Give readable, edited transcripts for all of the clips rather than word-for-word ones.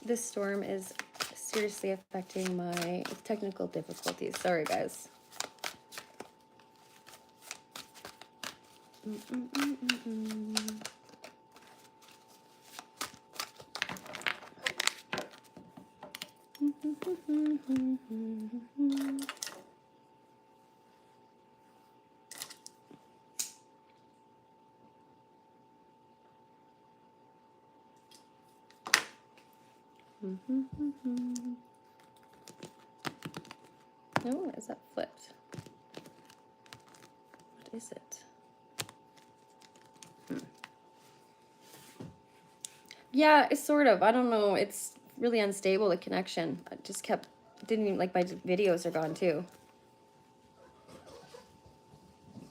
This storm is seriously affecting my technical difficulties. Sorry, guys. Oh, is that flipped? What is it? Yeah, it's sort of. I don't know. It's really unstable, the connection. I just kept, didn't even, like, my videos are gone too.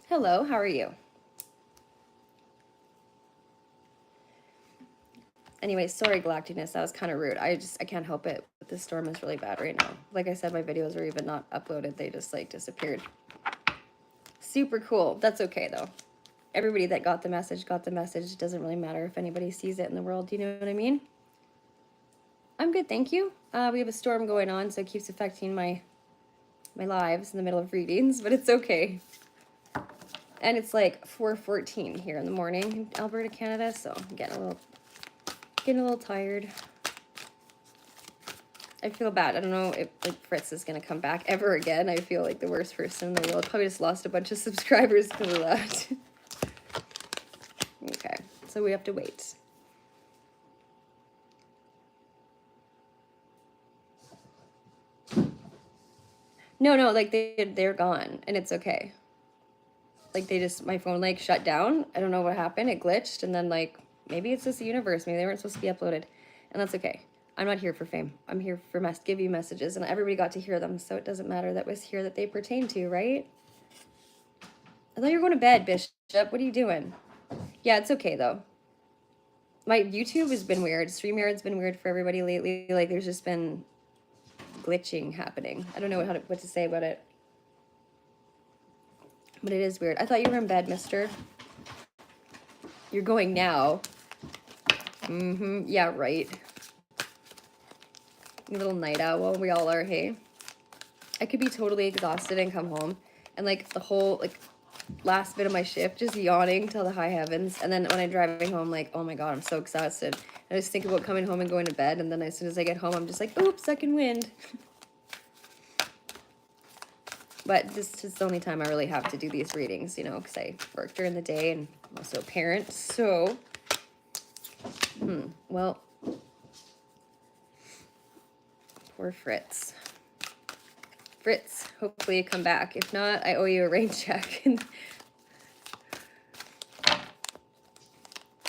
Hello, how are you? Anyway, sorry, Galacticness. That was kind of rude. I can't help it. But this storm is really bad right now. Like I said, my videos are even not uploaded. They just, like, disappeared. Super cool. That's okay, though. Everybody that got the message got the message. It doesn't really matter if anybody sees it in the world. Do you know what I mean? I'm good, thank you. We have a storm going on, so it keeps affecting my lives in the middle of readings, but it's okay. And it's like 4:14 here in the morning in Alberta, Canada, so I'm getting a little tired. I feel bad. I don't know if, like, Fritz is gonna come back ever again. I feel like the worst person in the world. Probably just lost a bunch of subscribers because of that. Okay, so we have to wait. No, like they're gone and it's okay. Like my phone like shut down. I don't know what happened. It glitched and then like maybe it's just the universe. Maybe they weren't supposed to be uploaded, and that's okay. I'm not here for fame. I'm here for give you messages, and everybody got to hear them, so it doesn't matter that was here that they pertain to, right? I thought you were going to bed, Bishop. What are you doing? Yeah, it's okay though. My YouTube has been weird. StreamYard's been weird for everybody lately. Like there's just been glitching happening. I don't know what to say about it. But it is weird. I thought you were in bed, mister. You're going now. Yeah, right. You little night owl. We all are, hey? I could be totally exhausted and come home and like the whole like last bit of my shift just yawning till the high heavens, and then when I'm driving home, like, oh my god, I'm so exhausted. I just think about coming home and going to bed, and then as soon as I get home, I'm just like, oops, second wind. But this is the only time I really have to do these readings, you know, because I work during the day and I'm also a parent, so well, poor Fritz. Fritz, hopefully you come back. If not, I owe you a rain check.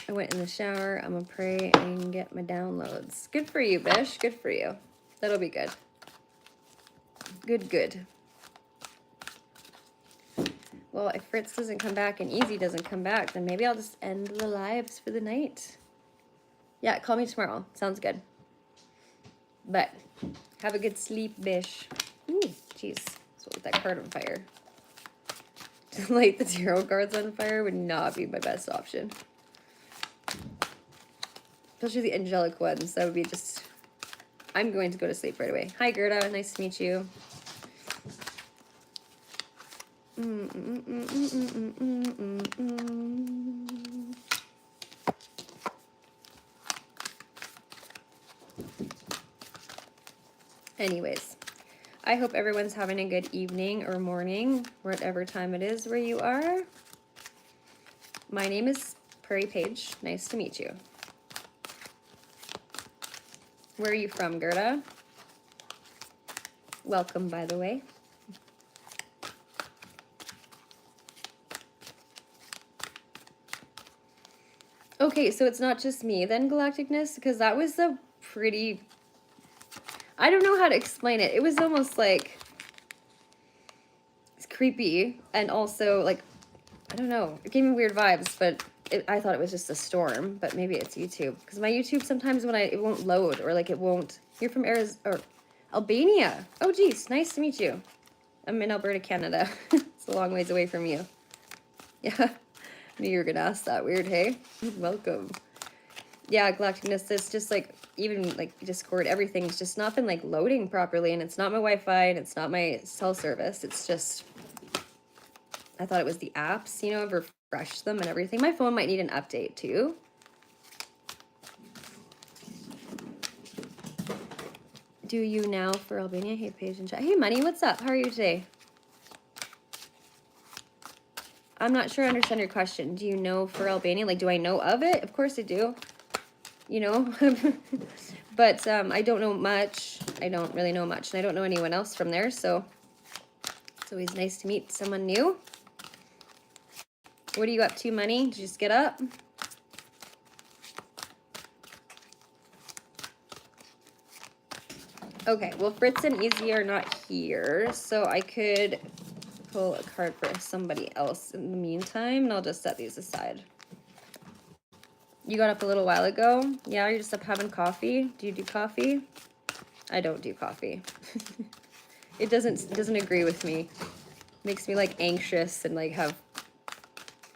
I went in the shower. I'm gonna pray and get my downloads. Good for you, Bish. Good for you. That'll be good. Good. Well, if Fritz doesn't come back and Easy doesn't come back, then maybe I'll just end the lives for the night. Yeah, call me tomorrow. Sounds good. But have a good sleep, Bish. Ooh, jeez. So with that card on fire. To light the tarot cards on fire would not be my best option. Especially the angelic ones. That would be just... I'm going to go to sleep right away. Hi, Gerda. Nice to meet you. Anyways, I hope everyone's having a good evening or morning, whatever time it is where you are. My name is Prairie Page. Nice to meet you. Where are you from, Gerda? Welcome, by the way. Okay, so it's not just me then, Galacticness, because that was a pretty... I don't know how to explain it. It was almost like... It's creepy, and also, like, I don't know. It gave me weird vibes, but I thought it was just a storm, but maybe it's YouTube. Because my YouTube, sometimes when it won't load, or like it won't... You're from or Albania. Oh, geez, nice to meet you. I'm in Alberta, Canada. It's a long ways away from you. Yeah, I knew you were going to ask that. Weird, hey? Welcome. Yeah, Galacticness, it's just like even like Discord, everything's just not been like loading properly, and it's not my Wi-Fi and it's not my cell service. It's just, I thought it was the apps, you know, I've refreshed them and everything. My phone might need an update too. Do you now for Albania? Hey, Paige and chat. Hey, Money, what's up? How are you today? I'm not sure I understand your question. Do you know for Albania? Like, do I know of it? Of course I do. You know? But I don't know much. I don't really know much. And I don't know anyone else from there. So it's always nice to meet someone new. What are you up to, Money? Did you just get up? Okay, well, Fritz and Easy are not here. So I could pull a card for somebody else in the meantime. And I'll just set these aside. You got up a little while ago? Yeah, you're just up having coffee? Do you do coffee? I don't do coffee. It doesn't agree with me. Makes me like anxious and like have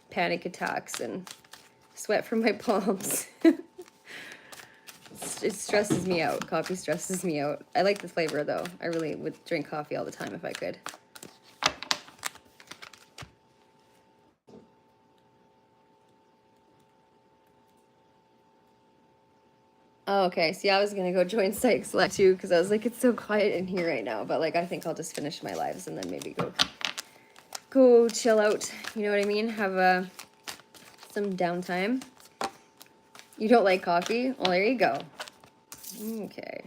panic attacks and sweat from my palms. It stresses me out. Coffee stresses me out. I like the flavor though. I really would drink coffee all the time if I could. Oh, okay. See, I was gonna go join Psych Select too because I was like, it's so quiet in here right now. But like, I think I'll just finish my lives and then maybe go chill out. You know what I mean? Have some downtime. You don't like coffee? Well, there you go. Okay.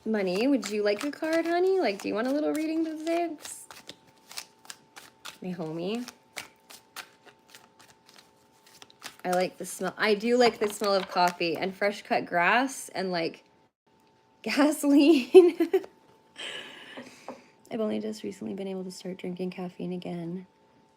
Money, would you like a card, honey? Like, do you want a little reading today? My homie. I like the smell. I do like the smell of coffee and fresh cut grass and like gasoline. I've only just recently been able to start drinking caffeine again.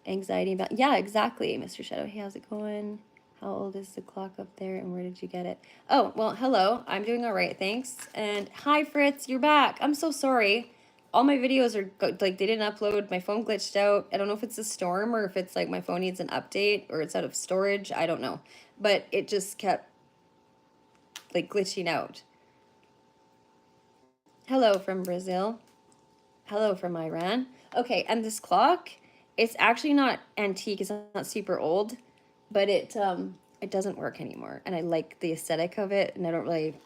Anxiety about, yeah, exactly, Mr. Shadow. Hey, how's it going? How old is the clock up there and where did you get it? Oh, well, hello. I'm doing all right, thanks. And hi, Fritz, you're back. I'm so sorry. All my videos are, like, they didn't upload. My phone glitched out. I don't know if it's a storm or if it's, like, my phone needs an update or it's out of storage. I don't know. But it just kept, like, glitching out. Hello from Brazil. Hello from Iran. Okay, and this clock, it's actually not antique. It's not super old. But it doesn't work anymore. And I like the aesthetic of it. And I don't really...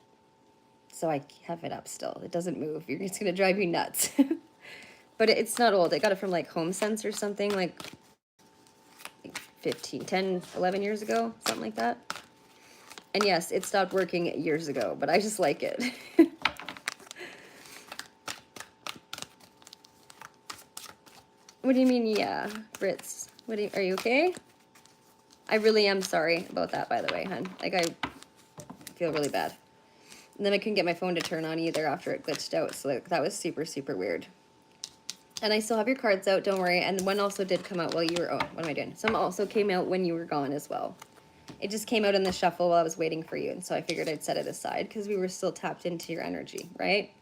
So I have it up still. It doesn't move. It's going to drive you nuts. But it's not old. I got it from like HomeSense or something like 10, 11 years ago. Something like that. And yes, it stopped working years ago. But I just like it. What do you mean, yeah, Fritz? Are you okay? I really am sorry about that, by the way, hun. Like, I feel really bad. And then I couldn't get my phone to turn on either after it glitched out. So like, that was super, super weird. And I still have your cards out, don't worry. And one also did come out while you were, oh, what am I doing? Some also came out when you were gone as well. It just came out in the shuffle while I was waiting for you. And so I figured I'd set it aside because we were still tapped into your energy, right?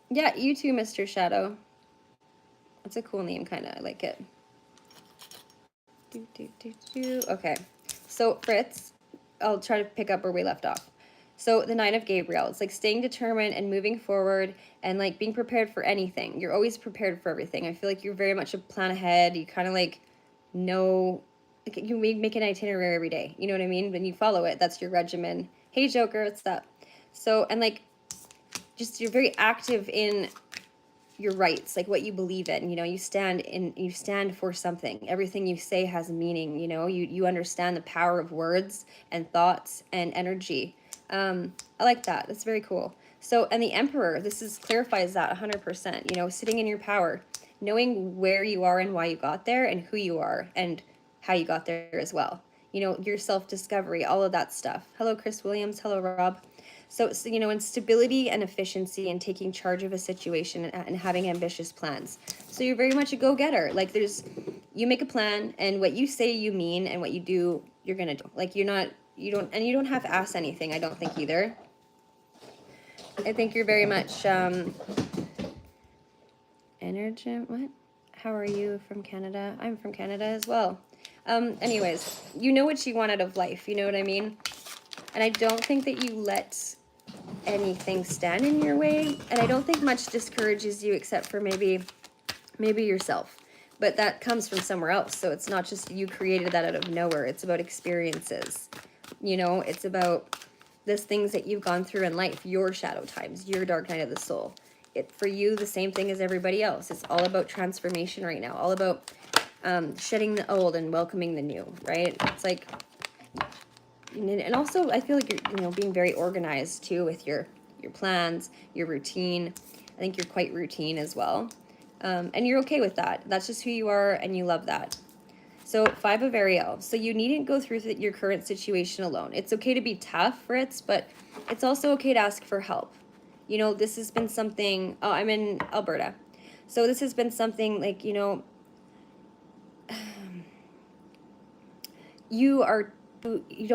Yeah, you too, Mr. Shadow. That's a cool name, kind of. I like it. Okay, so Fritz, I'll try to pick up where we left off. So the 9 of Gabriel, it's like staying determined and moving forward and like being prepared for anything. You're always prepared for everything. I feel like you're very much a plan ahead. You kind of like know, like you make an itinerary every day. You know what I mean? When you follow it, that's your regimen. Hey, Joker, what's up? So, and like, just you're very active in your rights, like what you believe in, you know, you stand for something. Everything you say has meaning, you know, you understand the power of words and thoughts and energy. I like that. That's very cool. So, and the Emperor, clarifies that 100%, you know, sitting in your power, knowing where you are and why you got there and who you are and how you got there as well. You know, your self-discovery, all of that stuff. Hello, Chris Williams. Hello, Rob. So, you know, in stability and efficiency and taking charge of a situation and having ambitious plans. So you're very much a go-getter. Like you make a plan and what you say you mean and what you do, you're going to do. Like you don't have to ask anything, I don't think either. I think you're very much, energy, what? How are you from Canada? I'm from Canada as well. Anyways, you know what you want out of life, you know what I mean? And I don't think that you let anything stand in your way, and I don't think much discourages you except for maybe yourself. But that comes from somewhere else, so it's not just you created that out of nowhere. It's about experiences. You know, it's about those things that you've gone through in life, your shadow times, your dark night of the soul. It for you the same thing as everybody else. It's all about transformation right now, all about shedding the old and welcoming the new, right? It's like, and also I feel like you're being very organized too with your plans, your routine. I think you're quite routine as well, and you're okay with that. That's just who you are, and you love that. So 5 of Ariel. So you needn't go through your current situation alone. It's okay to be tough, Fritz, but it's also okay to ask for help. You know, this has been something. Oh, I'm in Alberta, so this has been something like you don't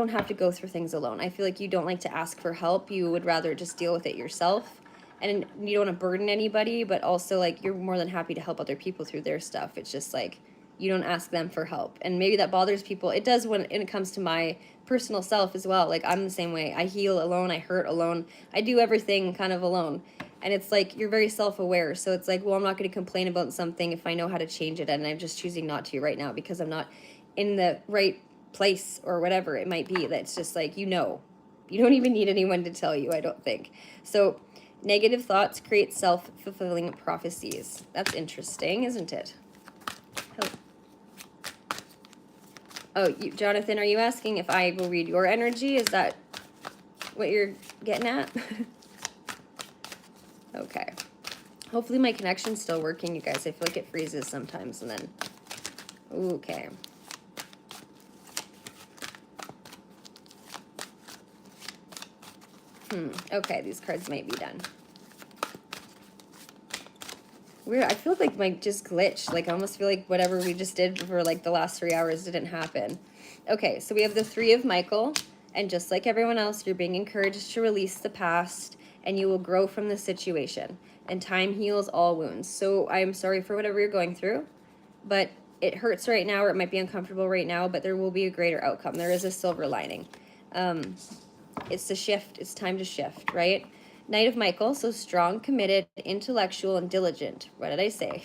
have to go through things alone. I feel like you don't like to ask for help. You would rather just deal with it yourself. And you don't want to burden anybody, but also like you're more than happy to help other people through their stuff. It's just like you don't ask them for help. And maybe that bothers people. It does when it comes to my personal self as well. Like I'm the same way. I heal alone, I hurt alone. I do everything kind of alone. And it's like you're very self-aware. So it's like, well, I'm not going to complain about something if I know how to change it, and I'm just choosing not to right now because I'm not in the right place or whatever it might be. That's just like, you don't even need anyone to tell you, I don't think. So negative thoughts create self-fulfilling prophecies. That's interesting, isn't it? Oh, Jonathan, are you asking if I will read your energy? Is that what you're getting at? Okay. Hopefully my connection's still working, you guys. I feel like it freezes sometimes and then... Okay. Okay, these cards might be done. Weird. I feel like my just glitched. Like I almost feel like whatever we just did for like the last 3 hours didn't happen. Okay, so we have the 3 of Michael, and just like everyone else, you're being encouraged to release the past, and you will grow from the situation. And time heals all wounds. So I'm sorry for whatever you're going through, but it hurts right now, or it might be uncomfortable right now, but there will be a greater outcome. There is a silver lining. It's the shift. It's time to shift, right? Knight of Michael, so strong, committed, intellectual, and diligent. What did I say?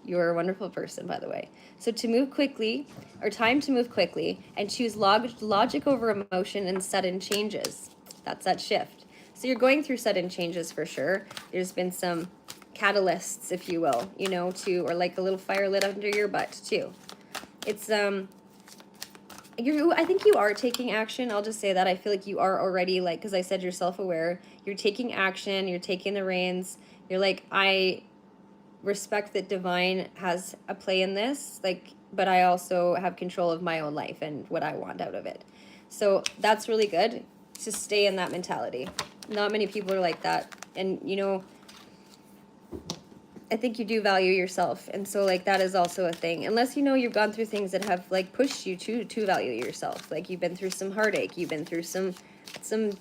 You're a wonderful person, by the way. So to move quickly, or time to move quickly, and choose logic over emotion and sudden changes. That's that shift. So you're going through sudden changes for sure. There's been some catalysts, if you will, or like a little fire lit under your butt, too. It's, I think you are taking action. I'll just say that. I feel like you are already, like, because I said you're self-aware. You're taking action. You're taking the reins. You're like, I respect that divine has a play in this, like, but I also have control of my own life and what I want out of it. So that's really good to stay in that mentality. Not many people are like that. And, I think you do value yourself, and so like that is also a thing. Unless you've gone through things that have like pushed you to value yourself. Like you've been through some heartache, you've been through some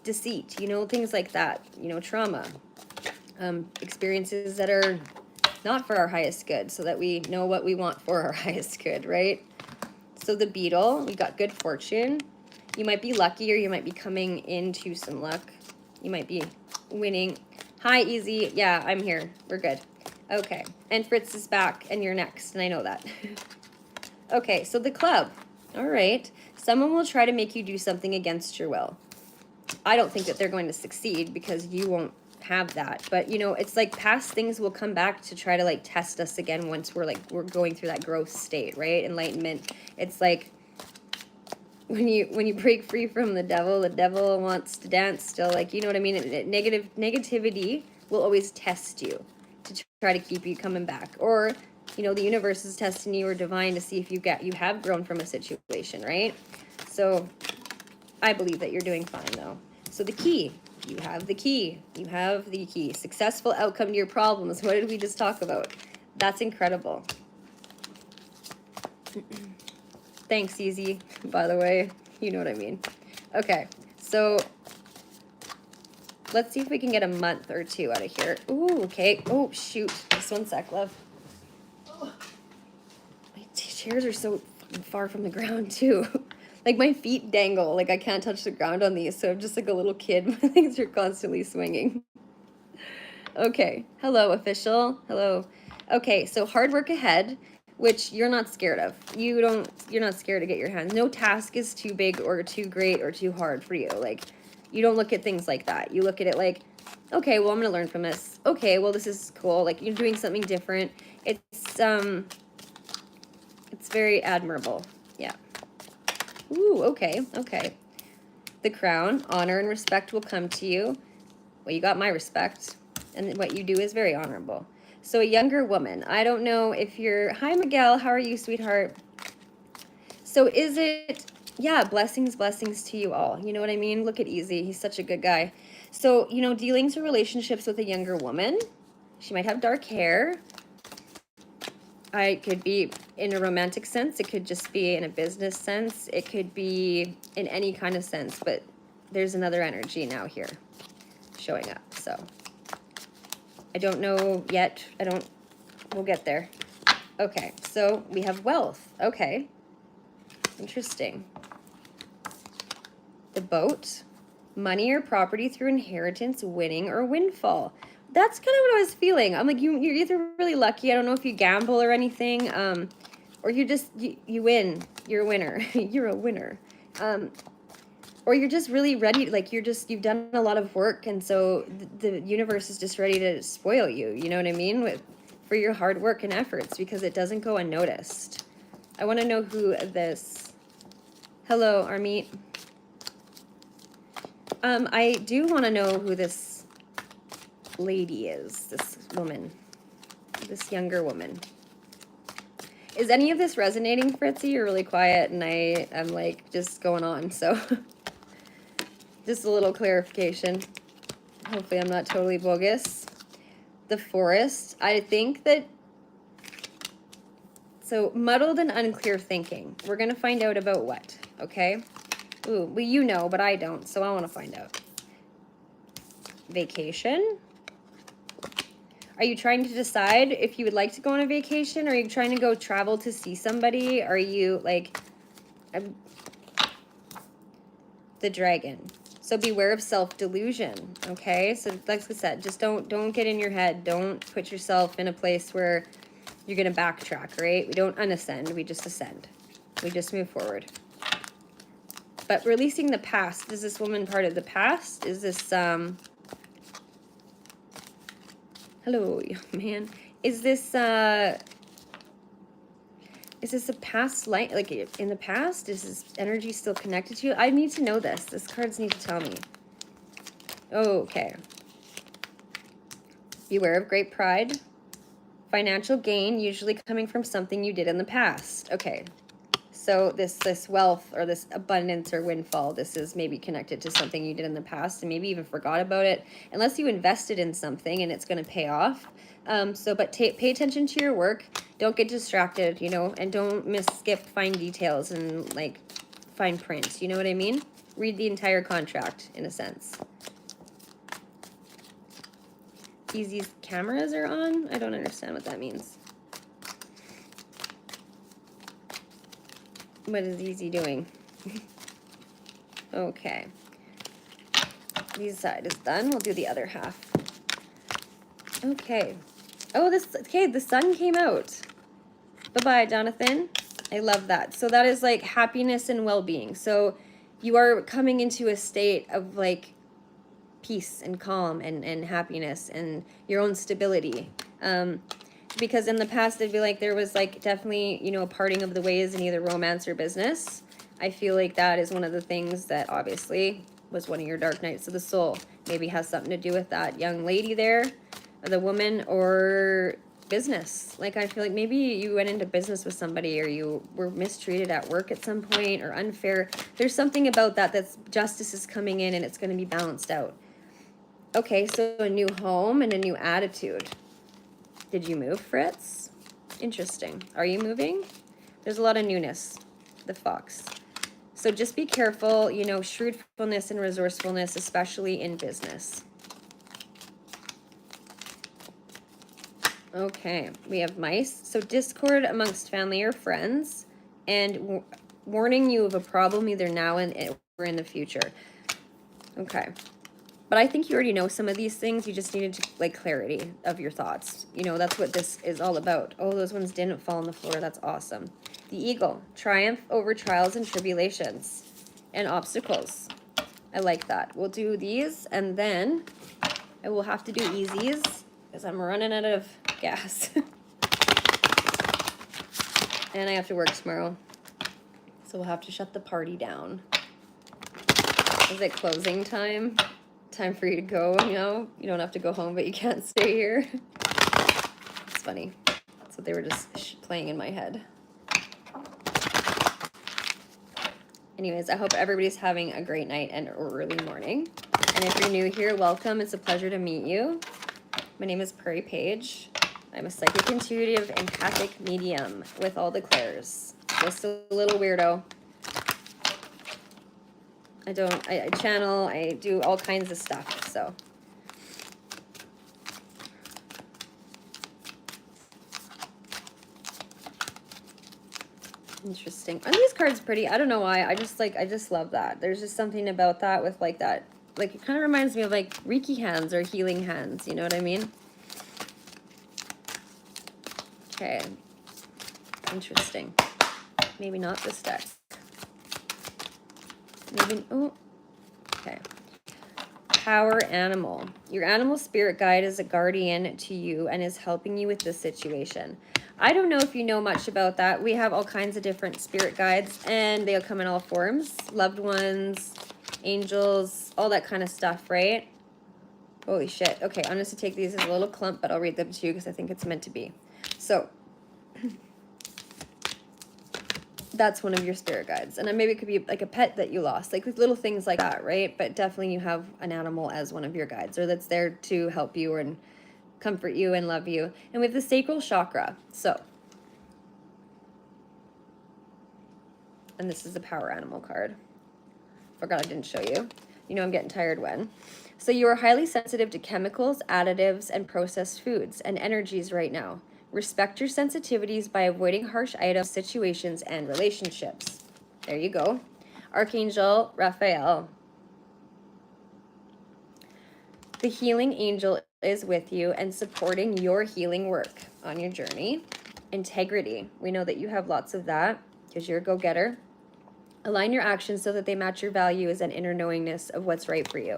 deceit, things like that. Trauma, experiences that are not for our highest good, so that we know what we want for our highest good, right? So the beetle, we got good fortune. You might be lucky, or you might be coming into some luck. You might be winning. Hi, Easy. Yeah, I'm here. We're good. Okay, and Fritz is back, and you're next, and I know that. Okay, so the club. All right. Someone will try to make you do something against your will. I don't think that they're going to succeed because you won't have that. But, it's like past things will come back to try to, like, test us again once we're going through that growth state, right? Enlightenment. It's like when you break free from the devil wants to dance still. Like, you know what I mean? Negativity will always test you to try to keep you coming back, or the universe is testing you, or divine, to see if you have grown from a situation, right? So I believe that you're doing fine though. So the key, you have the key. Successful outcome to your problems. What did we just talk about? That's incredible. Thanks, Easy, by the way. You know what I mean. Okay, so let's see if we can get a month or 2 out of here. Ooh, okay. Oh, shoot. Just 1 sec, love. Oh, my chairs are so far from the ground too. Like my feet dangle, like I can't touch the ground on these, so I'm just like a little kid. My legs are constantly swinging. Okay, hello official, hello. Okay, so hard work ahead, which you're not scared of. You're not scared to get your hands. No task is too big or too great or too hard for you. Like, you don't look at things like that. You look at it like, okay, well, I'm gonna learn from this. Okay, well, this is cool. Like, you're doing something different. It's very admirable. Yeah. Ooh, okay, okay. The crown, honor and respect will come to you. Well, you got my respect, and what you do is very honorable. So a younger woman, I don't know if you're, hi Miguel, how are you, sweetheart? So is it, yeah, blessings to you all. You know what I mean? Look at Easy, he's such a good guy. So, you know, dealings or relationships with a younger woman. She might have dark hair. It could be in a romantic sense. It could just be in a business sense. It could be in any kind of sense, but there's another energy now here showing up. So I don't know yet. We'll get there. Okay, so we have wealth. Okay, interesting. The boat, money or property through inheritance, winning or windfall. That's kind of what I was feeling. I'm like, you're either really lucky. I don't know if you gamble or anything, or you win. You're a winner. You're a winner. Or you're just really ready. Like you've done a lot of work, and so the universe is just ready to spoil you. You know what I mean? For your hard work and efforts, because it doesn't go unnoticed. I want to know who this. Hello, Armeet. I do want to know who this lady is, this woman, this younger woman. Is any of this resonating, Fritzy? You're really quiet, and I'm like just going on, so just a little clarification. Hopefully I'm not totally bogus. The forest, I think that, so muddled and unclear thinking. We're going to find out about what, okay? Ooh, well, you know, but I don't, so I want to find out. Vacation. Are you trying to decide if you would like to go on a vacation? Are you trying to go travel to see somebody? Are you like the dragon? So beware of self-delusion, okay? So like I said, just don't get in your head. Don't put yourself in a place where you're going to backtrack, right? We don't unascend, we just ascend. We just move forward. But releasing the past, is this woman part of the past? Is this hello, man. Is this a past life? Like in the past? Is this energy still connected to you? I need to know this. This cards need to tell me. Oh, okay. Beware of great pride. Financial gain, usually coming from something you did in the past. Okay. So this wealth or this abundance or windfall, this is maybe connected to something you did in the past and maybe even forgot about it, unless you invested in something and it's going to pay off. But pay attention to your work. Don't get distracted, you know, and don't skip fine details and like fine print. You know what I mean? Read the entire contract in a sense. Easy's cameras are on? I don't understand what that means. What is Easy doing? Okay. This side is done. We'll do the other half. Okay. Oh, the sun came out. Bye-bye, Jonathan. I love that. So that is like happiness and well-being. So you are coming into a state of like peace and calm and happiness and your own stability. Because in the past, it'd be like there was like definitely, you know, a parting of the ways in either romance or business. I feel like that is one of the things that obviously was one of your dark nights of the soul. Maybe has something to do with that young lady there, or the woman, or business. Like I feel like maybe you went into business with somebody, or you were mistreated at work at some point, or unfair. There's something about that's justice is coming in and it's going to be balanced out. Okay, so a new home and a new attitude. Did you move, Fritz? Interesting. Are you moving? There's a lot of newness. The fox. So just be careful, you know, shrewdfulness and resourcefulness, especially in business. Okay, we have mice. So discord amongst family or friends. and warning you of a problem either now or in the future. Okay. But I think you already know some of these things. You just needed to, like, clarity of your thoughts. You know, that's what this is all about. Oh, those ones didn't fall on the floor. That's awesome. The Eagle, triumph over trials and tribulations and obstacles. I like that. We'll do these, and then I will have to do easies because I'm running out of gas. And I have to work tomorrow. So we'll have to shut the party down. Is it closing time? Time for you to go, you know? You don't have to go home, but you can't stay here. It's funny. That's what they were just playing in my head. Anyways, I hope everybody's having a great night and early morning. And if you're new here, welcome. It's a pleasure to meet you. My name is Prairie Page. I'm a psychic, intuitive, empathic medium with all the clairs. Just a little weirdo. I channel, I do all kinds of stuff, so. Interesting. Aren't these cards pretty? I don't know why. I just love that. There's just something about that with like that. Like, it kind of reminds me of like Reiki hands or healing hands. You know what I mean? Okay. Interesting. Maybe not this deck. Maybe, oh, okay. Power animal. Your animal spirit guide is a guardian to you and is helping you with this situation. I don't know if you know much about that. We have all kinds of different spirit guides, and they'll come in all forms. Loved ones, angels, all that kind of stuff, right? Holy shit. Okay, I'm just going to take these as a little clump, but I'll read them to you because I think it's meant to be. So, that's one of your spirit guides. And then maybe it could be like a pet that you lost, like with little things like that, right? But definitely you have an animal as one of your guides, or that's there to help you and comfort you and love you. And with the sacral chakra, so, and this is the power animal card. Forgot I didn't show you. You know I'm getting tired when. So you are highly sensitive to chemicals, additives, and processed foods and energies right now. Respect your sensitivities by avoiding harsh items, situations, and relationships. There you go. Archangel Raphael. The healing angel is with you and supporting your healing work on your journey. Integrity. We know that you have lots of that because you're a go-getter. Align your actions so that they match your values and inner knowingness of what's right for you.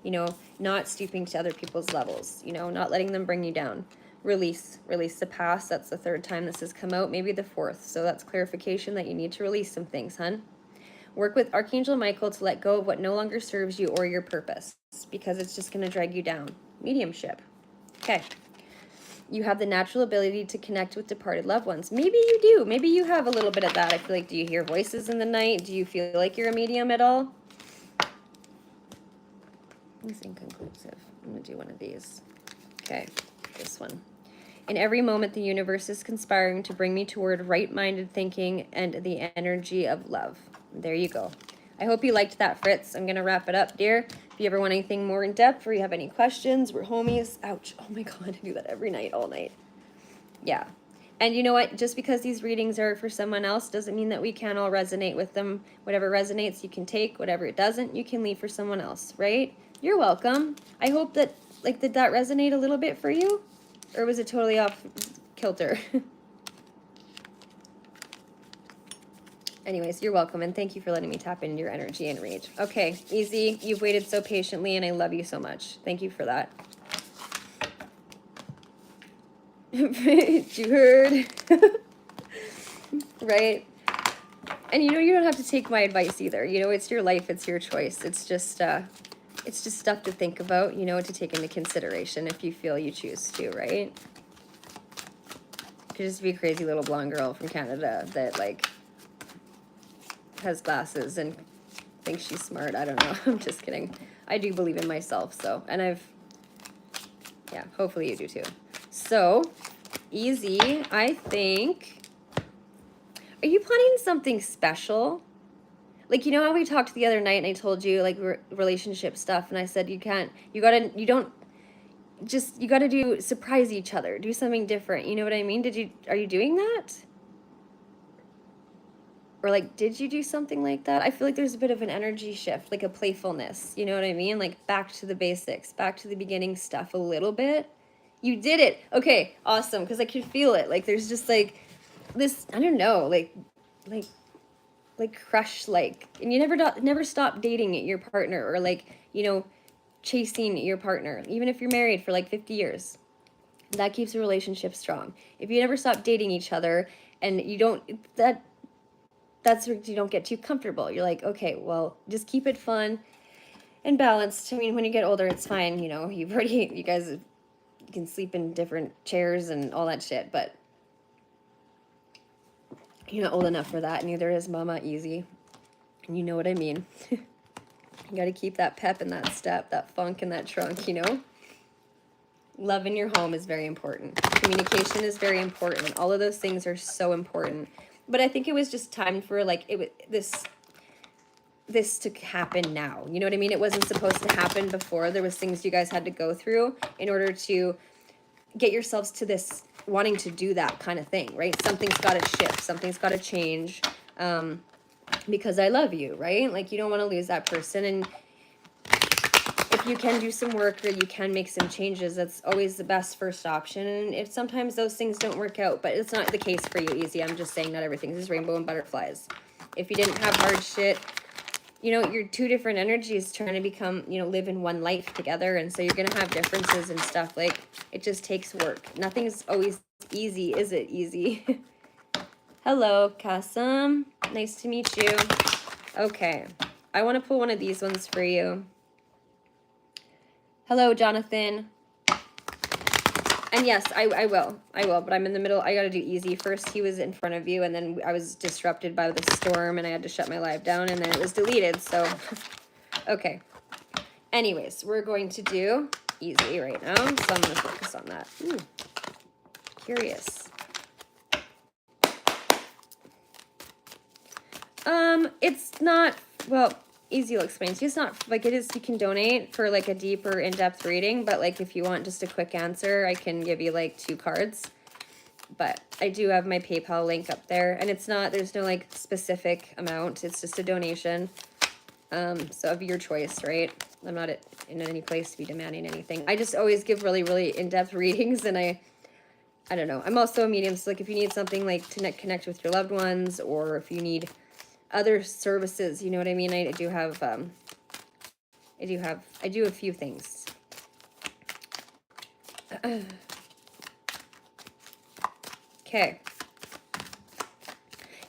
You know, not stooping to other people's levels, you know, not letting them bring you down. Release the past. That's the third time this has come out, maybe the fourth. So that's clarification that you need to release some things, hun. Work with Archangel Michael to let go of what no longer serves you or your purpose, because it's just going to drag you down. Mediumship. Okay. You have the natural ability to connect with departed loved ones. Maybe you do. Maybe you have a little bit of that. I feel like, do you hear voices in the night? Do you feel like you're a medium at all? It's inconclusive. I'm going to do one of these. Okay, this one. In every moment, the universe is conspiring to bring me toward right-minded thinking and the energy of love. There you go. I hope you liked that, Fritz. I'm going to wrap it up, dear. If you ever want anything more in depth or you have any questions, we're homies. Ouch. Oh my God, I do that every night, all night. Yeah. And you know what? Just because these readings are for someone else doesn't mean that we can't all resonate with them. Whatever resonates, you can take. Whatever it doesn't, you can leave for someone else, right? You're welcome. I hope that, like, did that resonate a little bit for you? Or was it totally off kilter? Anyways, you're welcome, and thank you for letting me tap into your energy and read. Okay, easy. You've waited so patiently, and I love you so much. Thank you for that. You heard? Right? And you know, you don't have to take my advice either. You know, it's your life, it's your choice. It's just stuff to think about, you know, to take into consideration if you feel you choose to, right? Could just be a crazy little blonde girl from Canada that, like, has glasses and thinks she's smart. I don't know. I'm just kidding. I do believe in myself, so, and yeah, hopefully you do too. So, easy, I think. Are you planning something special? Like, you know how we talked the other night and I told you, like, relationship stuff, and I said you gotta do, surprise each other, do something different, you know what I mean? Are you doing that? Or like, did you do something like that? I feel like there's a bit of an energy shift, like a playfulness. You know what I mean? Like back to the basics, back to the beginning stuff a little bit. You did it. Okay, awesome. Because I could feel it. Like there's just like this, I don't know, like crush like, and you never stop dating your partner, or like, you know, chasing your partner, even if you're married for like 50 years. That keeps a relationship strong. If you never stop dating each other and you don't, that's where you don't get too comfortable. You're like, okay, well, just keep it fun and balanced. I mean, when you get older, it's fine. You know, you guys can sleep in different chairs and all that shit, but you're not old enough for that. Neither is Mama Easy. And you know what I mean. You got to keep that pep in that step, that funk in that trunk, you know? Love in your home is very important. Communication is very important. All of those things are so important. But I think it was just time for like this to happen now. You know what I mean? It wasn't supposed to happen before. There was things you guys had to go through in order to get yourselves to this wanting to do that kind of thing, right? Something's got to shift. Something's got to change. Because I love you, right? Like you don't want to lose that person. And if you can do some work or you can make some changes, that's always the best first option. And if sometimes those things don't work out, but it's not the case for you, Easy. I'm just saying not everything is rainbow and butterflies. If you didn't have hard shit, you know, you're two different energies trying to become, you know, live in one life together. And so you're going to have differences and stuff. Like it just takes work. Nothing's always easy, is it, Easy? Hello, Kasim. Nice to meet you. Okay. I want to pull one of these ones for you. Hello, Jonathan. And yes, I will, but I'm in the middle. I got to do Easy first. He was in front of you, and then I was disrupted by the storm, and I had to shut my live down, and then it was deleted, so, okay. Anyways, we're going to do Easy right now, so I'm going to focus on that. Ooh, curious. It's not, well, Easy will explain. It's not, like, it is, you can donate for, like, a deeper, in-depth reading, but, like, if you want just a quick answer, I can give you, like, 2 cards. But I do have my PayPal link up there, and it's not, there's no, like, specific amount. It's just a donation, so of your choice, right? I'm not in any place to be demanding anything. I just always give really, really in-depth readings, and I don't know. I'm also a medium, so, like, if you need something, like, to connect with your loved ones, or if you need other services, you know what I mean? I do have, I do a few things. Okay.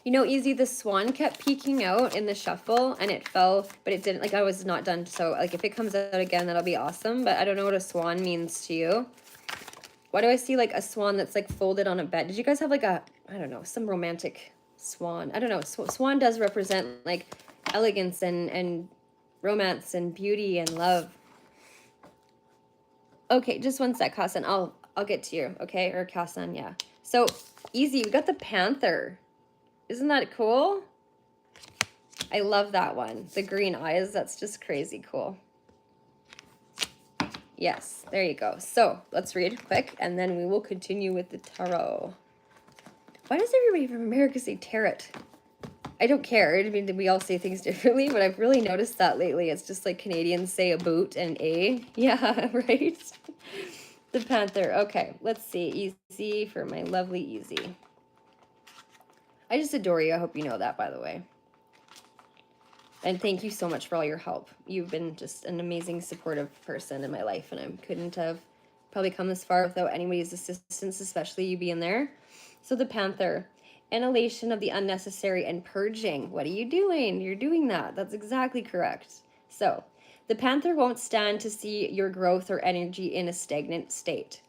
You know, Easy, the swan kept peeking out in the shuffle, and it fell, but it didn't, like, I was not done, so, like, if it comes out again, that'll be awesome, but I don't know what a swan means to you. Why do I see, like, a swan that's, like, folded on a bed? Did you guys have, like, I don't know, some romantic swan? I don't know. Swan does represent, like, elegance and romance and beauty and love. Okay, just one sec, Hassan. I'll get to you, okay? Or Hassan, yeah. So, Easy, we got the panther. Isn't that cool? I love that one. The green eyes, that's just crazy cool. Yes, there you go. So, let's read quick, and then we will continue with the tarot. Why does everybody from America say tarot? I don't care. I mean, we all say things differently, but I've really noticed that lately. It's just like Canadians say a boot and a. Yeah, right? The panther. Okay, let's see. Easy for my lovely Easy. I just adore you. I hope you know that, by the way. And thank you so much for all your help. You've been just an amazing, supportive person in my life, and I couldn't have probably come this far without anybody's assistance, especially you being there. So the panther. Annihilation of the unnecessary and purging. What are you doing? You're doing that. That's exactly correct. So, the panther won't stand to see your growth or energy in a stagnant state.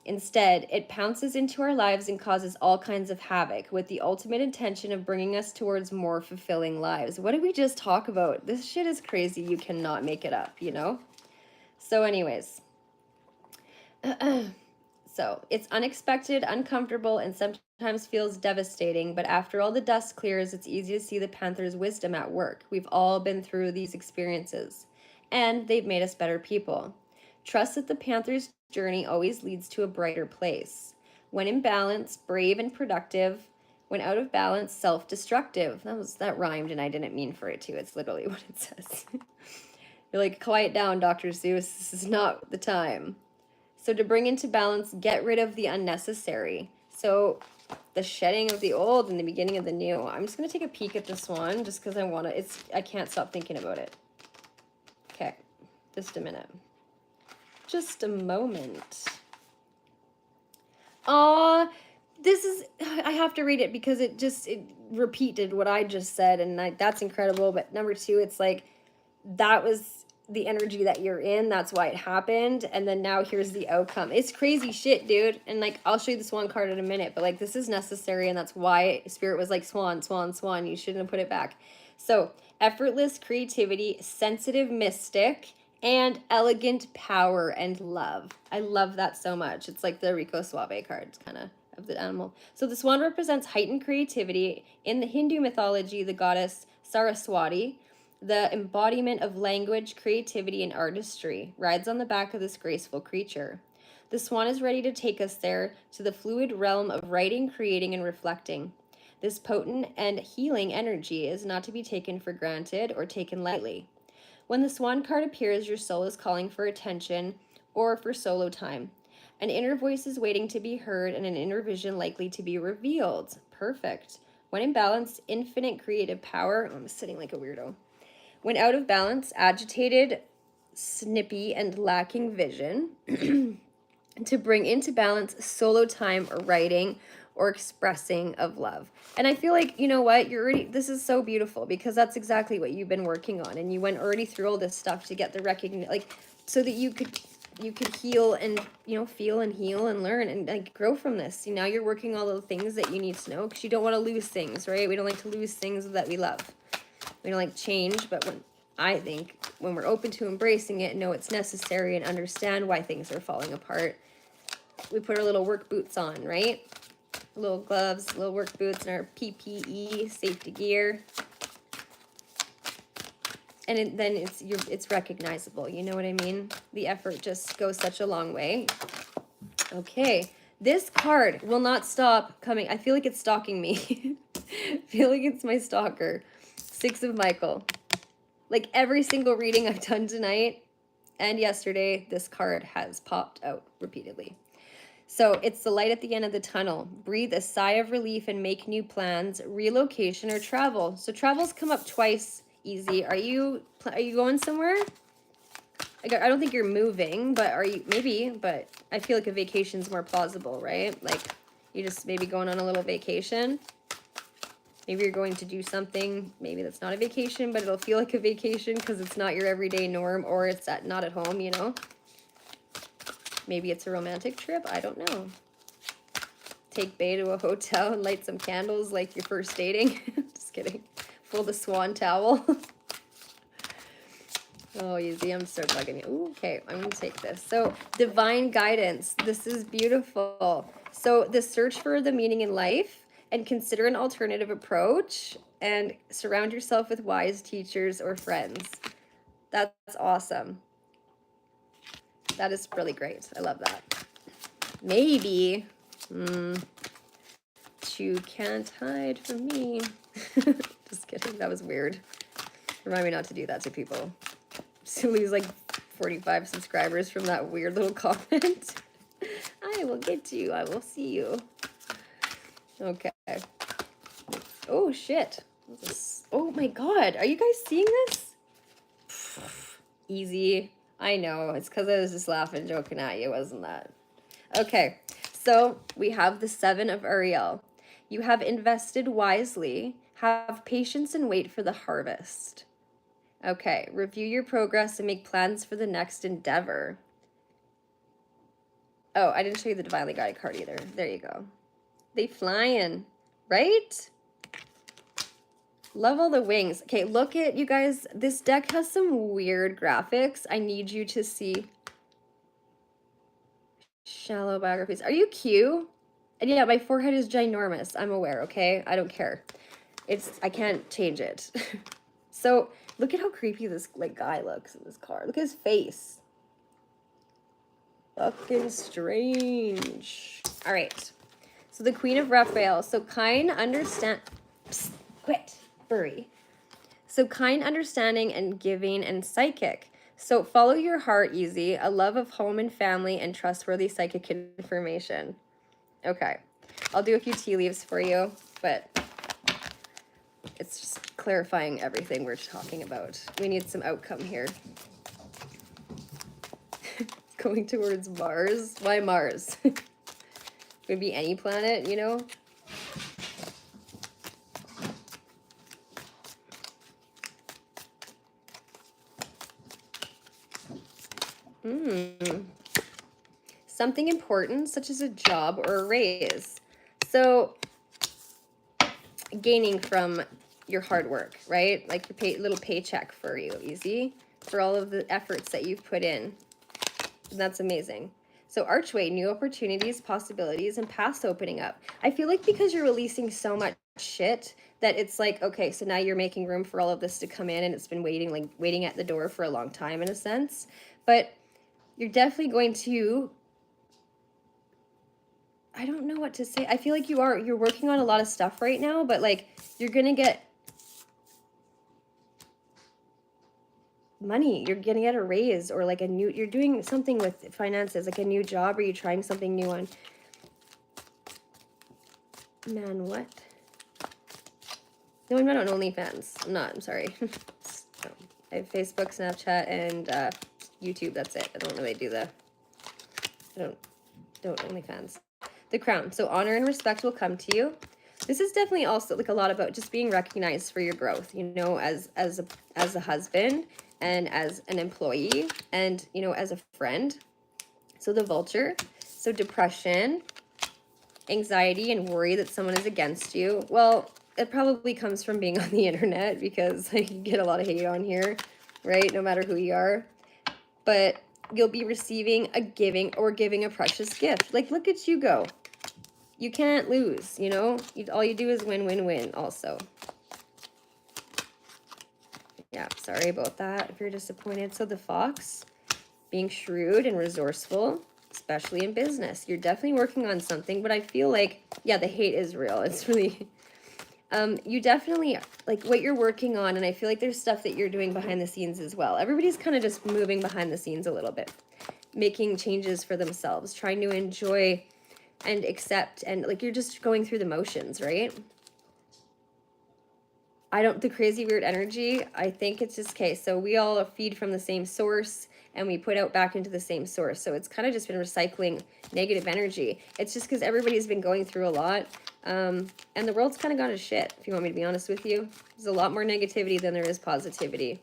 Instead, it pounces into our lives and causes all kinds of havoc with the ultimate intention of bringing us towards more fulfilling lives. What did we just talk about? This shit is crazy. You cannot make it up, you know? So anyways. So, it's unexpected, uncomfortable, and sometimes feels devastating, but after all the dust clears, it's easy to see the panther's wisdom at work. We've all been through these experiences, and they've made us better people. Trust that the panther's journey always leads to a brighter place. When in balance, brave and productive, When out of balance, self-destructive. That rhymed and I didn't mean for it to. It's literally what it says. You're like, quiet down, Dr. Seuss. This is not the time. So to bring into balance, get rid of the unnecessary. So the shedding of the old and the beginning of the new. I'm just going to take a peek at this one just because I want to. I can't stop thinking about it. Okay, just a minute. Just a moment. This is, I have to read it because it repeated what I just said, and that's incredible. But number two, it's like, that was the energy that you're in. That's why it happened. And then now here's the outcome. It's crazy shit, dude. And like, I'll show you the swan card in a minute, but like, this is necessary. And that's why Spirit was like, swan, swan, swan. You shouldn't have put it back. So effortless creativity, sensitive mystic, and elegant power and love. I love that so much. It's like the Rico Suave cards, kind of the animal. So the swan represents heightened creativity. In the Hindu mythology, the goddess Saraswati, the embodiment of language, creativity, and artistry, rides on the back of this graceful creature. The swan is ready to take us there, to the fluid realm of writing, creating, and reflecting. This potent and healing energy is not to be taken for granted or taken lightly. When the swan card appears, your soul is calling for attention or for solo time. An inner voice is waiting to be heard and an inner vision likely to be revealed. Perfect. When in balance, infinite creative power. I'm sitting like a weirdo. When out of balance, agitated, snippy, and lacking vision. To bring into balance solo time or writing or expressing of love. And I feel like, you know what, this is so beautiful because that's exactly what you've been working on. And you went already through all this stuff to get the recognition, like, so that you could heal and, you know, feel and heal and learn and like grow from this. See, now you're working all the things that you need to know because you don't want to lose things, right? We don't like to lose things that we love. We don't like change, but I think when we're open to embracing it and know it's necessary and understand why things are falling apart, we put our little work boots on, right? Little gloves, little work boots, and our PPE, safety gear. And then it's recognizable, you know what I mean? The effort just goes such a long way. Okay, this card will not stop coming. I feel like it's stalking me. I feel like it's my stalker. Six of Michael. Like every single reading I've done tonight and yesterday, this card has popped out repeatedly. So it's the light at the end of the tunnel. Breathe a sigh of relief and make new plans, relocation or travel. So travel's come up twice. Easy. Are you going somewhere? I don't think you're moving, but are you? Maybe, but I feel like a vacation's more plausible, right? Like you just maybe going on a little vacation. Maybe you're going to do something, maybe that's not a vacation, but it'll feel like a vacation because it's not your everyday norm, or it's not at home, you know? Maybe it's a romantic trip, I don't know. Take Bae to a hotel and light some candles like you're first dating. Just kidding. Fold a swan towel. Oh, easy, I'm so bugging you. Ooh, okay, I'm gonna take this. So, divine guidance, this is beautiful. So, the search for the meaning in life, and consider an alternative approach, and surround yourself with wise teachers or friends. That's awesome. That is really great. I love that. Maybe, you can't hide from me. Just kidding, that was weird. Remind me not to do that to people. To lose like 45 subscribers from that weird little comment. I will get you. I will see you. Okay. Oh, shit. Oh, my God. Are you guys seeing this? Easy. I know. It's because I was just laughing, joking at you, wasn't that? Okay. So we have the Seven of Ariel. You have invested wisely. Have patience and wait for the harvest. Okay. Review your progress and make plans for the next endeavor. Oh, I didn't show you the Divinely Guided card either. There you go. They flying, right? Love all the wings. Okay, look at, you guys, this deck has some weird graphics. I need you to see. Shallow biographies. Are you cute? And yeah, my forehead is ginormous. I'm aware, okay? I don't care. I can't change it. So, look at how creepy this like guy looks in this card. Look at his face. Fucking strange. All right. So So the Queen of Raphael. So kind, understand. Psst, quit, furry. So kind, understanding, and giving, and psychic. So follow your heart, easy. A love of home and family, and trustworthy psychic information. Okay. I'll do a few tea leaves for you, but it's just clarifying everything we're talking about. We need some outcome here. Going towards Mars? Why Mars? Could be any planet, you know? Something important, such as a job or a raise. So, gaining from your hard work, right? Like your little paycheck for you, easy, for all of the efforts that you've put in. And that's amazing. So archway, new opportunities, possibilities, and paths opening up. I feel like because you're releasing so much shit that it's like, okay, so now you're making room for all of this to come in, and it's been waiting at the door for a long time in a sense. But you're definitely going to, I don't know what to say. I feel like you're working on a lot of stuff right now, but like you're gonna get money. You're gonna get a raise, or like you're doing something with finances, like a new job, or you're trying something new on. Man, what? No, I'm not on OnlyFans. I'm not, I'm sorry. No. I have Facebook, Snapchat, and YouTube. That's it. I don't really do I don't OnlyFans. The crown. So honor and respect will come to you. This is definitely also like a lot about just being recognized for your growth, you know, as a husband and as an employee and, you know, as a friend. So the vulture. So depression, anxiety, and worry that someone is against you. Well, it probably comes from being on the internet, because like, you get a lot of hate on here, right? No matter who you are. But you'll be receiving giving a precious gift. Like, look at you go. You can't lose, you know? All you do is win, win, win also. Yeah, sorry about that if you're disappointed. So the fox, being shrewd and resourceful, especially in business. You're definitely working on something, but I feel like, yeah, the hate is real. It's really, you definitely, like what you're working on, and I feel like there's stuff that you're doing behind the scenes as well. Everybody's kind of just moving behind the scenes a little bit, making changes for themselves, trying to enjoy and accept, and like you're just going through the motions, right? The crazy weird energy, I think it's just, okay, so we all feed from the same source and we put out back into the same source. So it's kind of just been recycling negative energy. It's just because everybody's been going through a lot. And the world's kind of gone to shit, if you want me to be honest with you. There's a lot more negativity than there is positivity.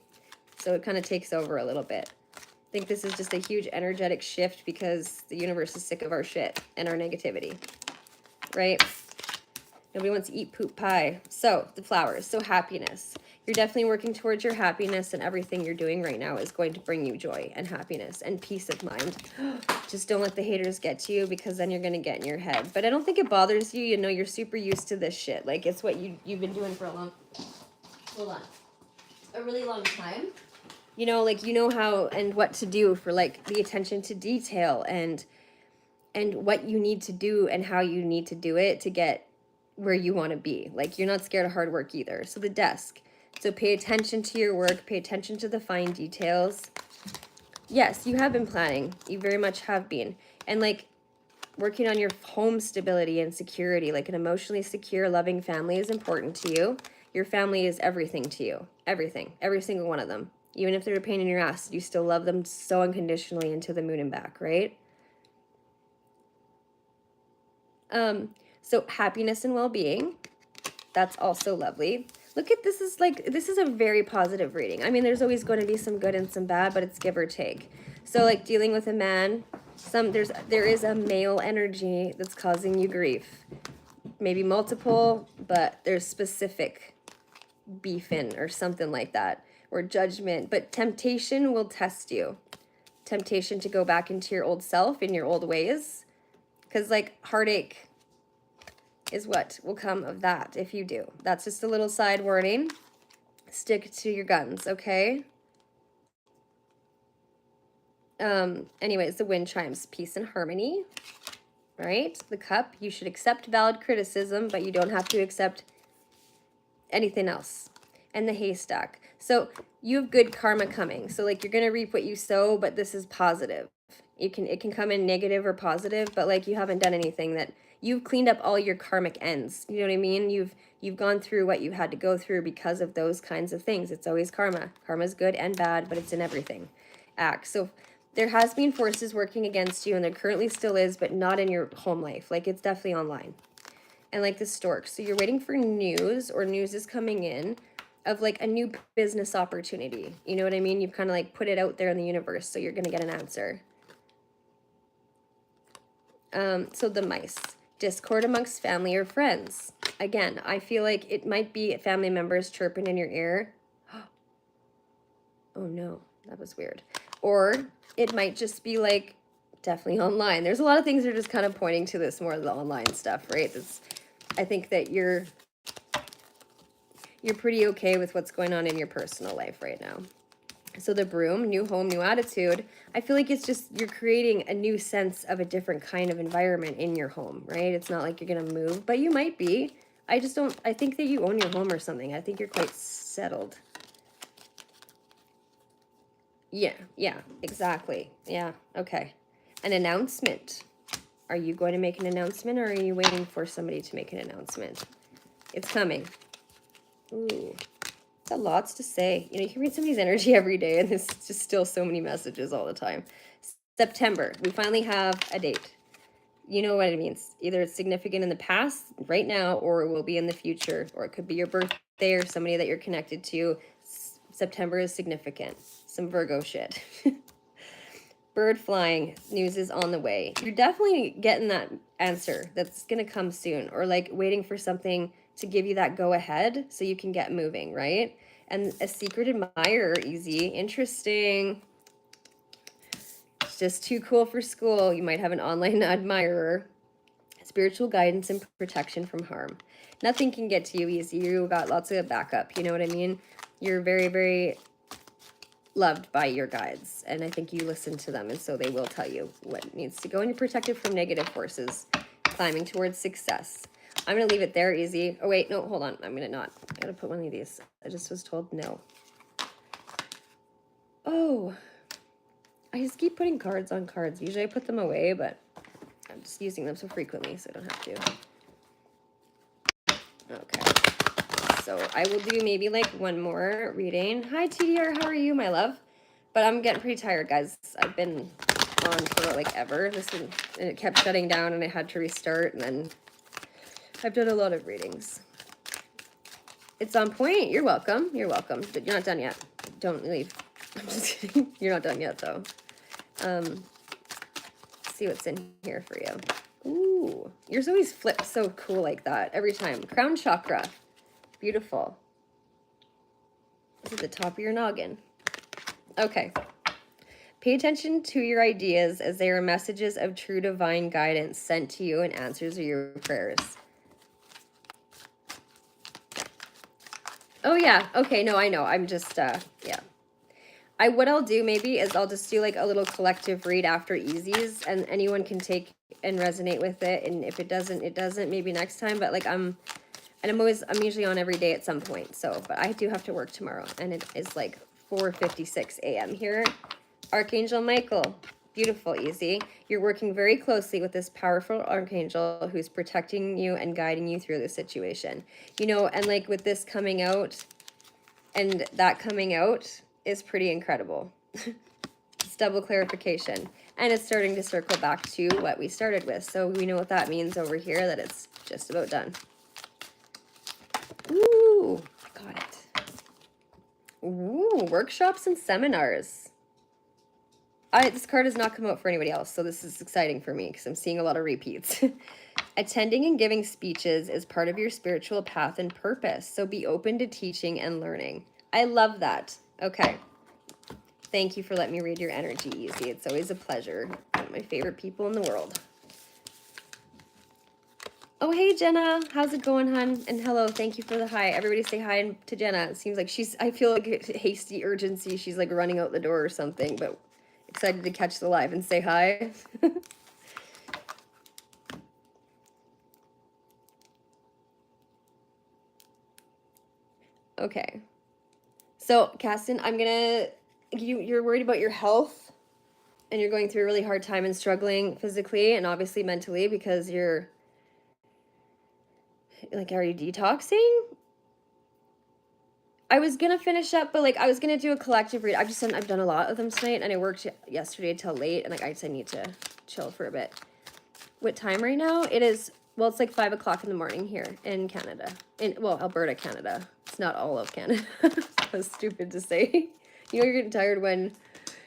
So it kind of takes over a little bit. I think this is just a huge energetic shift because the universe is sick of our shit and our negativity, right? Nobody wants to eat poop pie. So the flowers, so happiness. You're definitely working towards your happiness, and everything you're doing right now is going to bring you joy and happiness and peace of mind. Just don't let the haters get to you, because then you're going to get in your head. But I don't think it bothers you. You know, you're super used to this shit. Like, it's what you've been doing for a really long time. You know, like, you know how and what to do for like the attention to detail and what you need to do and how you need to do it to get where you want to be. Like, you're not scared of hard work either. So the desk. So pay attention to your work, pay attention to the fine details. Yes, you have been planning. You very much have been. And like working on your home stability and security, like an emotionally secure, loving family is important to you. Your family is everything to you. Everything. Every single one of them. Even if they're a pain in your ass, you still love them so unconditionally and to the moon and back, right? So happiness and well-being, that's also lovely. Look at this is a very positive reading. I mean, there's always going to be some good and some bad, but it's give or take. So like dealing with a man, there is a male energy that's causing you grief. Maybe multiple, but there's specific beefing or something like that, or judgment, but temptation will test you. Temptation to go back into your old self in your old ways, because like heartache is what will come of that if you do. That's just a little side warning. Stick to your guns, okay? Anyways, the wind chimes, peace and harmony. right? The Cup, you should accept valid criticism, but you don't have to accept anything else. And the Haystack. So you have good karma coming. So like you're going to reap what you sow, but this is positive. It can come in negative or positive, but like you haven't done anything that you've cleaned up all your karmic ends. You know what I mean? You've gone through what you had to go through because of those kinds of things. It's always karma. Karma's good and bad, but it's in everything. Act. So there has been forces working against you, and there currently still is, but not in your home life. Like it's definitely online. And like the stork. So you're waiting for news, or news is coming in of like a new business opportunity. You know what I mean? You've kind of like put it out there in the universe, so you're going to get an answer. So the mice. Discord amongst family or friends. Again, I feel like it might be family members chirping in your ear. Oh no, that was weird. Or it might just be like definitely online. There's a lot of things that are just kind of pointing to this more of the online stuff, right? I think that you're pretty okay with what's going on in your personal life right now. So the broom, new home, new attitude. I feel like it's just you're creating a new sense of a different kind of environment in your home, right? It's not like you're going to move, but you might be. I think that you own your home or something. I think you're quite settled. Yeah, exactly. Yeah, okay. An announcement. Are you going to make an announcement, or are you waiting for somebody to make an announcement? It's coming. Ooh. Got lots to say. You know, you can read somebody's energy every day, and there's just still so many messages all the time. September, we finally have a date. You know what it means. Either it's significant in the past, right now, or it will be in the future, or it could be your birthday or somebody that you're connected to. September is significant. Some Virgo shit. Bird flying, news is on the way. You're definitely getting that answer that's going to come soon, or like waiting for something to give you that go ahead so you can get moving, right? And a secret admirer, easy, interesting. It's just too cool for school. You might have an online admirer. Spiritual guidance and protection from harm. Nothing can get to you easy. You got lots of backup. You know what I mean? You're very, very loved by your guides, and I think you listen to them, and so they will tell you what needs to go, and you're protected from negative forces. Climbing towards success. I'm going to leave it there, easy. Oh, wait, no, hold on. I'm going to not. I got to put one of these. I just was told no. Oh, I just keep putting cards on cards. Usually I put them away, but I'm just using them so frequently, so I don't have to. Okay. So I will do maybe like one more reading. Hi, TDR. How are you, my love? But I'm getting pretty tired, guys. I've been on for like ever. And it kept shutting down, and I had to restart, and then I've done a lot of readings. It's on point. You're welcome. You're welcome. But you're not done yet. Don't leave. I'm just kidding. You're not done yet, though. See what's in here for you. Ooh. Yours always flips so cool like that every time. Crown chakra. Beautiful. This is the top of your noggin. Okay. Pay attention to your ideas, as they are messages of true divine guidance sent to you and answers to your prayers. Oh, yeah. Okay, no, I know. I'm just, yeah. What I'll do maybe is I'll just do like a little collective read after Easy's, and anyone can take and resonate with it. And if it doesn't, it doesn't. Maybe next time. But like I'm usually on every day at some point. So, but I do have to work tomorrow, and it is like 4:56 a.m. here. Archangel Michael. Beautiful, Easy. You're working very closely with this powerful archangel who's protecting you and guiding you through the situation. You know, and like with this coming out and that coming out is pretty incredible. It's double clarification. And it's starting to circle back to what we started with. So we know what that means over here, that it's just about done. Ooh, I got it. Ooh, workshops and seminars. This card has not come out for anybody else, so this is exciting for me because I'm seeing a lot of repeats. Attending and giving speeches is part of your spiritual path and purpose, so be open to teaching and learning. I love that. Okay. Thank you for letting me read your energy, Easy. It's always a pleasure. One of my favorite people in the world. Oh, hey, Jenna. How's it going, hon? And hello. Thank you for the hi. Everybody say hi to Jenna. It seems like I feel like a hasty urgency. She's like running out the door or something, but excited to catch the live and say hi. Okay. So, Caston, you're worried about your health and you're going through a really hard time and struggling physically and obviously mentally because you're, like, are you detoxing? I was gonna finish up, but, like, I was gonna do a collective read. I've done a lot of them tonight, and I worked yesterday till late, and, like, I need to chill for a bit. What time right now? It is, well, it's like 5 o'clock in the morning here in Canada. Alberta, Canada. It's not all of Canada. That's stupid to say. You know, you're getting tired when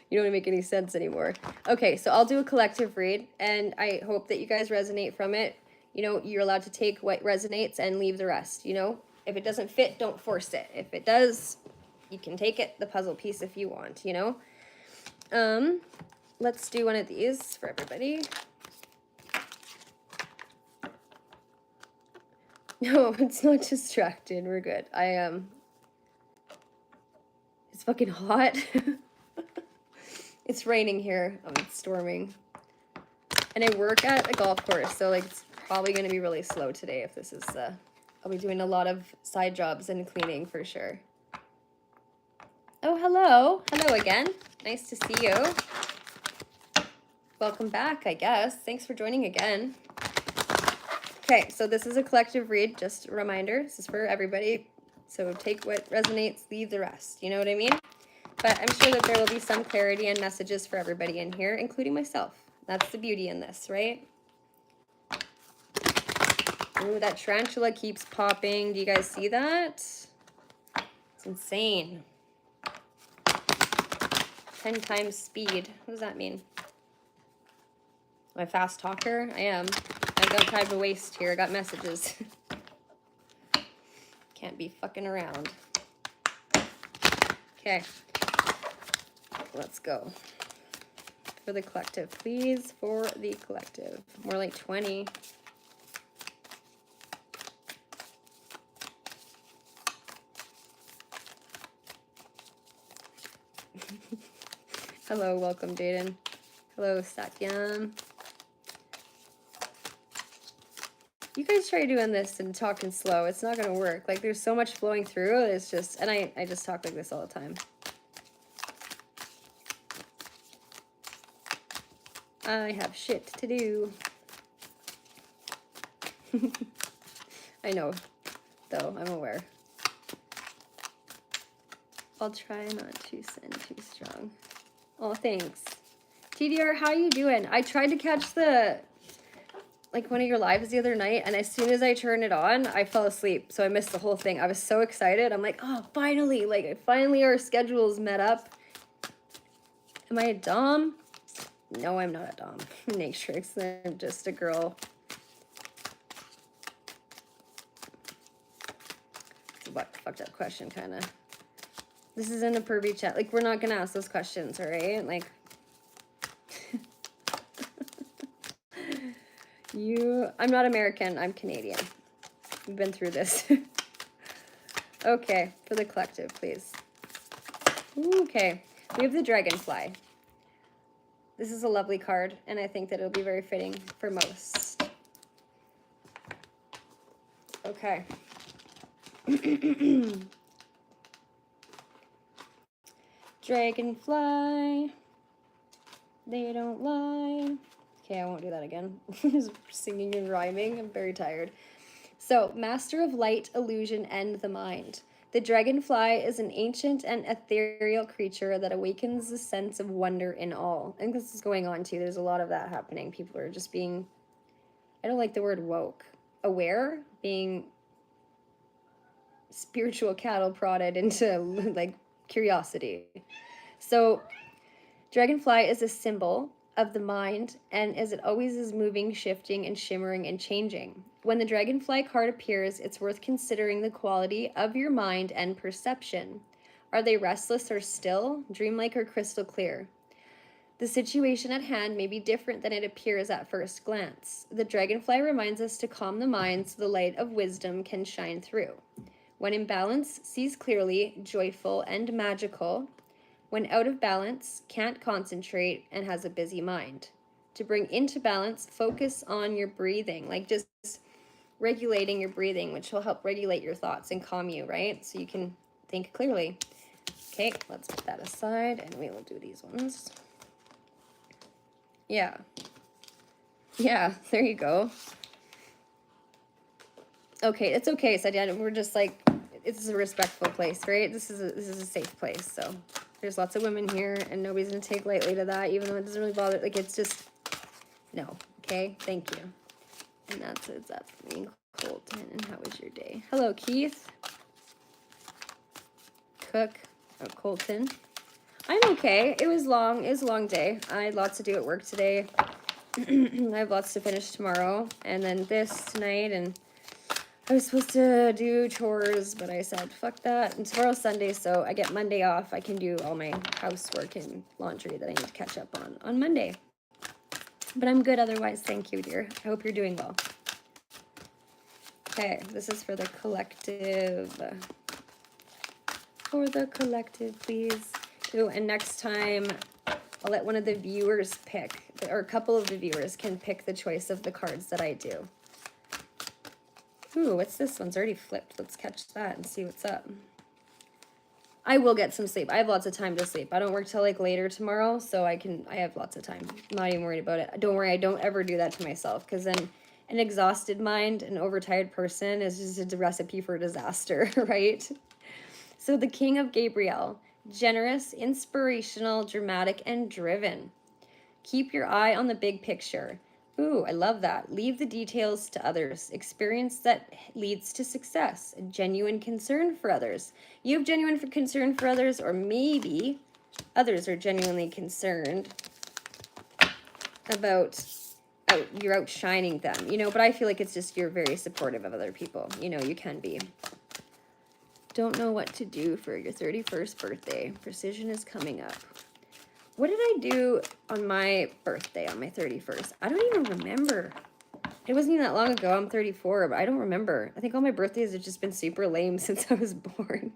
you don't make any sense anymore. Okay, so I'll do a collective read, and I hope that you guys resonate from it. You know, you're allowed to take what resonates and leave the rest, you know? If it doesn't fit, don't force it. If it does, you can take it, the puzzle piece, if you want, you know? Let's do one of these for everybody. No, it's not distracted. We're good. It's fucking hot. It's raining here. It's storming. And I work at a golf course, so, like, it's probably going to be really slow today if this is, I'll be doing a lot of side jobs and cleaning for sure. Oh, hello. Hello again. Nice to see you. Welcome back, I guess. Thanks for joining again. Okay, so this is a collective read, just a reminder. This is for everybody. So take what resonates, leave the rest. You know what I mean? But I'm sure that there will be some clarity and messages for everybody in here, including myself. That's the beauty in this, right? Ooh, that tarantula keeps popping. Do you guys see that? It's insane. 10 times speed. What does that mean? Am I a fast talker? I am. I got time to waste here. I got messages. Can't be fucking around. Okay. Let's go. For the collective, please. For the collective. More like 20. Hello, welcome, Jaden. Hello, Satyam. You guys try doing this and talking slow. It's not going to work. Like, there's so much flowing through. It's just, and I just talk like this all the time. I have shit to do. I know, though. I'm aware. I'll try not to send too strong. Oh, thanks. TDR, how you doing? I tried to catch one of your lives the other night, and as soon as I turned it on, I fell asleep, so I missed the whole thing. I was so excited. I'm like, oh, finally, finally our schedules met up. Am I a dom? No, I'm not a dom. Matrix, I'm just a girl. It's a fucked up question, kind of. This is in the pervy chat. Like, we're not gonna ask those questions, all right? Like, I'm not American, I'm Canadian. We've been through this. Okay, for the collective, please. Okay, we have the dragonfly. This is a lovely card, and I think that it'll be very fitting for most. Okay. Dragonfly, they don't lie. Okay, I won't do that again. Just singing and rhyming. I'm very tired. So, master of light, illusion, and the mind. The dragonfly is an ancient and ethereal creature that awakens the sense of wonder in all. I think this is going on too. There's a lot of that happening. People are just being, I don't like the word woke. Aware, being spiritual cattle prodded into like curiosity. So, dragonfly is a symbol of the mind, and as it always is moving, shifting, and shimmering and changing. When the dragonfly card appears, it's worth considering the quality of your mind and perception. Are they restless or still, dreamlike or crystal clear? The situation at hand may be different than it appears at first glance. The dragonfly reminds us to calm the mind so the light of wisdom can shine through. When in balance, sees clearly, joyful, and magical. When out of balance, can't concentrate, and has a busy mind. To bring into balance, focus on your breathing, like just regulating your breathing, which will help regulate your thoughts and calm you, right? So you can think clearly. Okay, let's put that aside and we will do these ones. Yeah. Yeah, there you go. Okay, it's okay, Sadia. We're just like, it's a respectful place, right? This is a safe place. So there's lots of women here and nobody's gonna take lightly to that, even though it doesn't really bother. Like, it's just, no. Okay, thank you. And that's it's up for me, Colton. And how was your day? Hello, Keith. Cook. Oh, Colton. I'm okay. It was long. It was a long day. I had lots to do at work today. I have lots to finish tomorrow. And then this tonight. And I was supposed to do chores, but I said, fuck that. And tomorrow's Sunday, so I get Monday off. I can do all my housework and laundry that I need to catch up on Monday. But I'm good otherwise. Thank you, dear. I hope you're doing well. Okay, this is for the collective. For the collective, please. Ooh, and next time, I'll let one of the viewers pick, or a couple of the viewers can pick the choice of the cards that I do. Ooh, what's this? One's already flipped. Let's catch that and see what's up. I will get some sleep. I have lots of time to sleep. I don't work till like later tomorrow, so I have lots of time. I'm not even worried about it. Don't worry, I don't ever do that to myself, because then an exhausted mind, an overtired person is just a recipe for disaster, right? So the King of Gabriel, generous, inspirational, dramatic, and driven. Keep your eye on the big picture. Ooh, I love that. Leave the details to others. Experience that leads to success. A genuine concern for others. You have genuine concern for others, or maybe others are genuinely concerned about you're outshining them, you know, but I feel like it's just you're very supportive of other people. You know, you can be. Don't know what to do for your 31st birthday. Precision is coming up. What did I do on my birthday, on my 31st? I don't even remember. It wasn't even that long ago. I'm 34, but I don't remember. I think all my birthdays have just been super lame since I was born.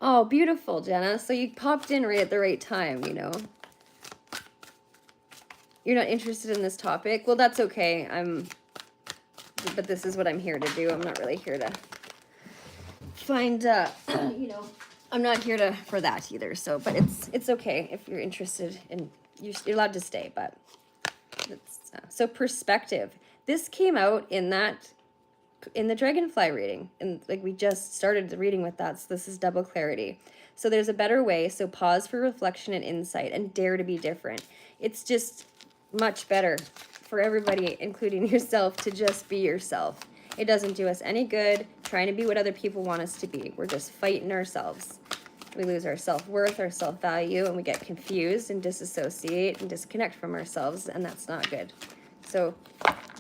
Oh, beautiful, Jenna. So you popped in right at the right time, you know. You're not interested in this topic? Well, that's okay. But this is what I'm here to do. I'm not really here to find, you know, I'm not here for that either. So, but it's okay if you're interested and you're allowed to stay, but so perspective. This came out in the Dragonfly reading, and like we just started the reading with that. So this is double clarity. So there's a better way. So pause for reflection and insight and dare to be different. It's just much better for everybody, including yourself, to just be yourself. It doesn't do us any good trying to be what other people want us to be. We're just fighting ourselves. We lose our self-worth, our self-value, and we get confused and disassociate and disconnect from ourselves, and that's not good. So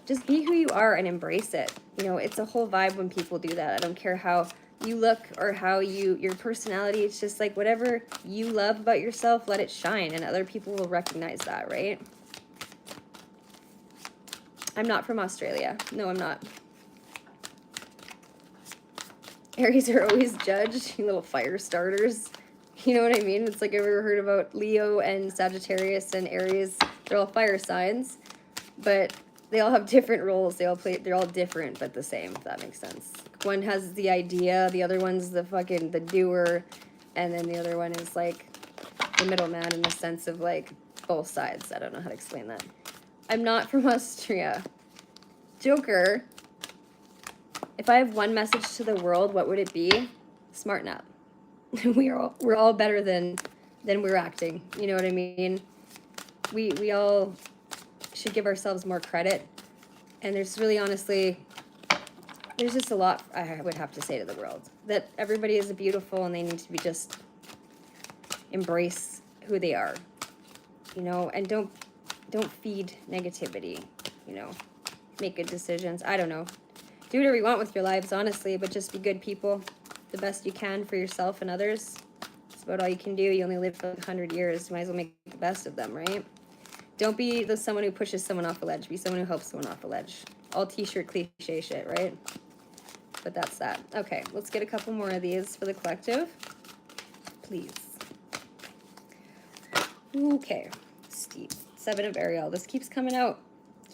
just be who you are and embrace it. You know, it's a whole vibe when people do that. I don't care how you look or how your personality. It's just like whatever you love about yourself, let it shine, and other people will recognize that, right? I'm not from Australia. No, I'm not. Aries are always judged, you little fire starters. You know what I mean? It's like, I've ever heard about Leo and Sagittarius and Aries. They're all fire signs, but they all have different roles. They're all different, but the same, if that makes sense. One has the idea, the other one's the doer, and then the other one is like the middleman in the sense of like both sides. I don't know how to explain that. I'm not from Austria. Joker. If I have one message to the world, what would it be? Smarten up. We're all better than we're acting. You know what I mean? We all should give ourselves more credit. And there's really honestly, there's just a lot I would have to say to the world. That everybody is beautiful and they need to be just embrace who they are. You know, and don't feed negativity, you know. Make good decisions. I don't know. Do whatever you want with your lives, honestly, but just be good people. The best you can for yourself and others. It's about all you can do. You only live for 100 years. You might as well make the best of them, right? Don't be someone who pushes someone off a ledge. Be someone who helps someone off a ledge. All t-shirt cliche shit, right? But that's that. Okay, let's get a couple more of these for the collective. Please. Okay. Steve. 7 of Ariel. This keeps coming out.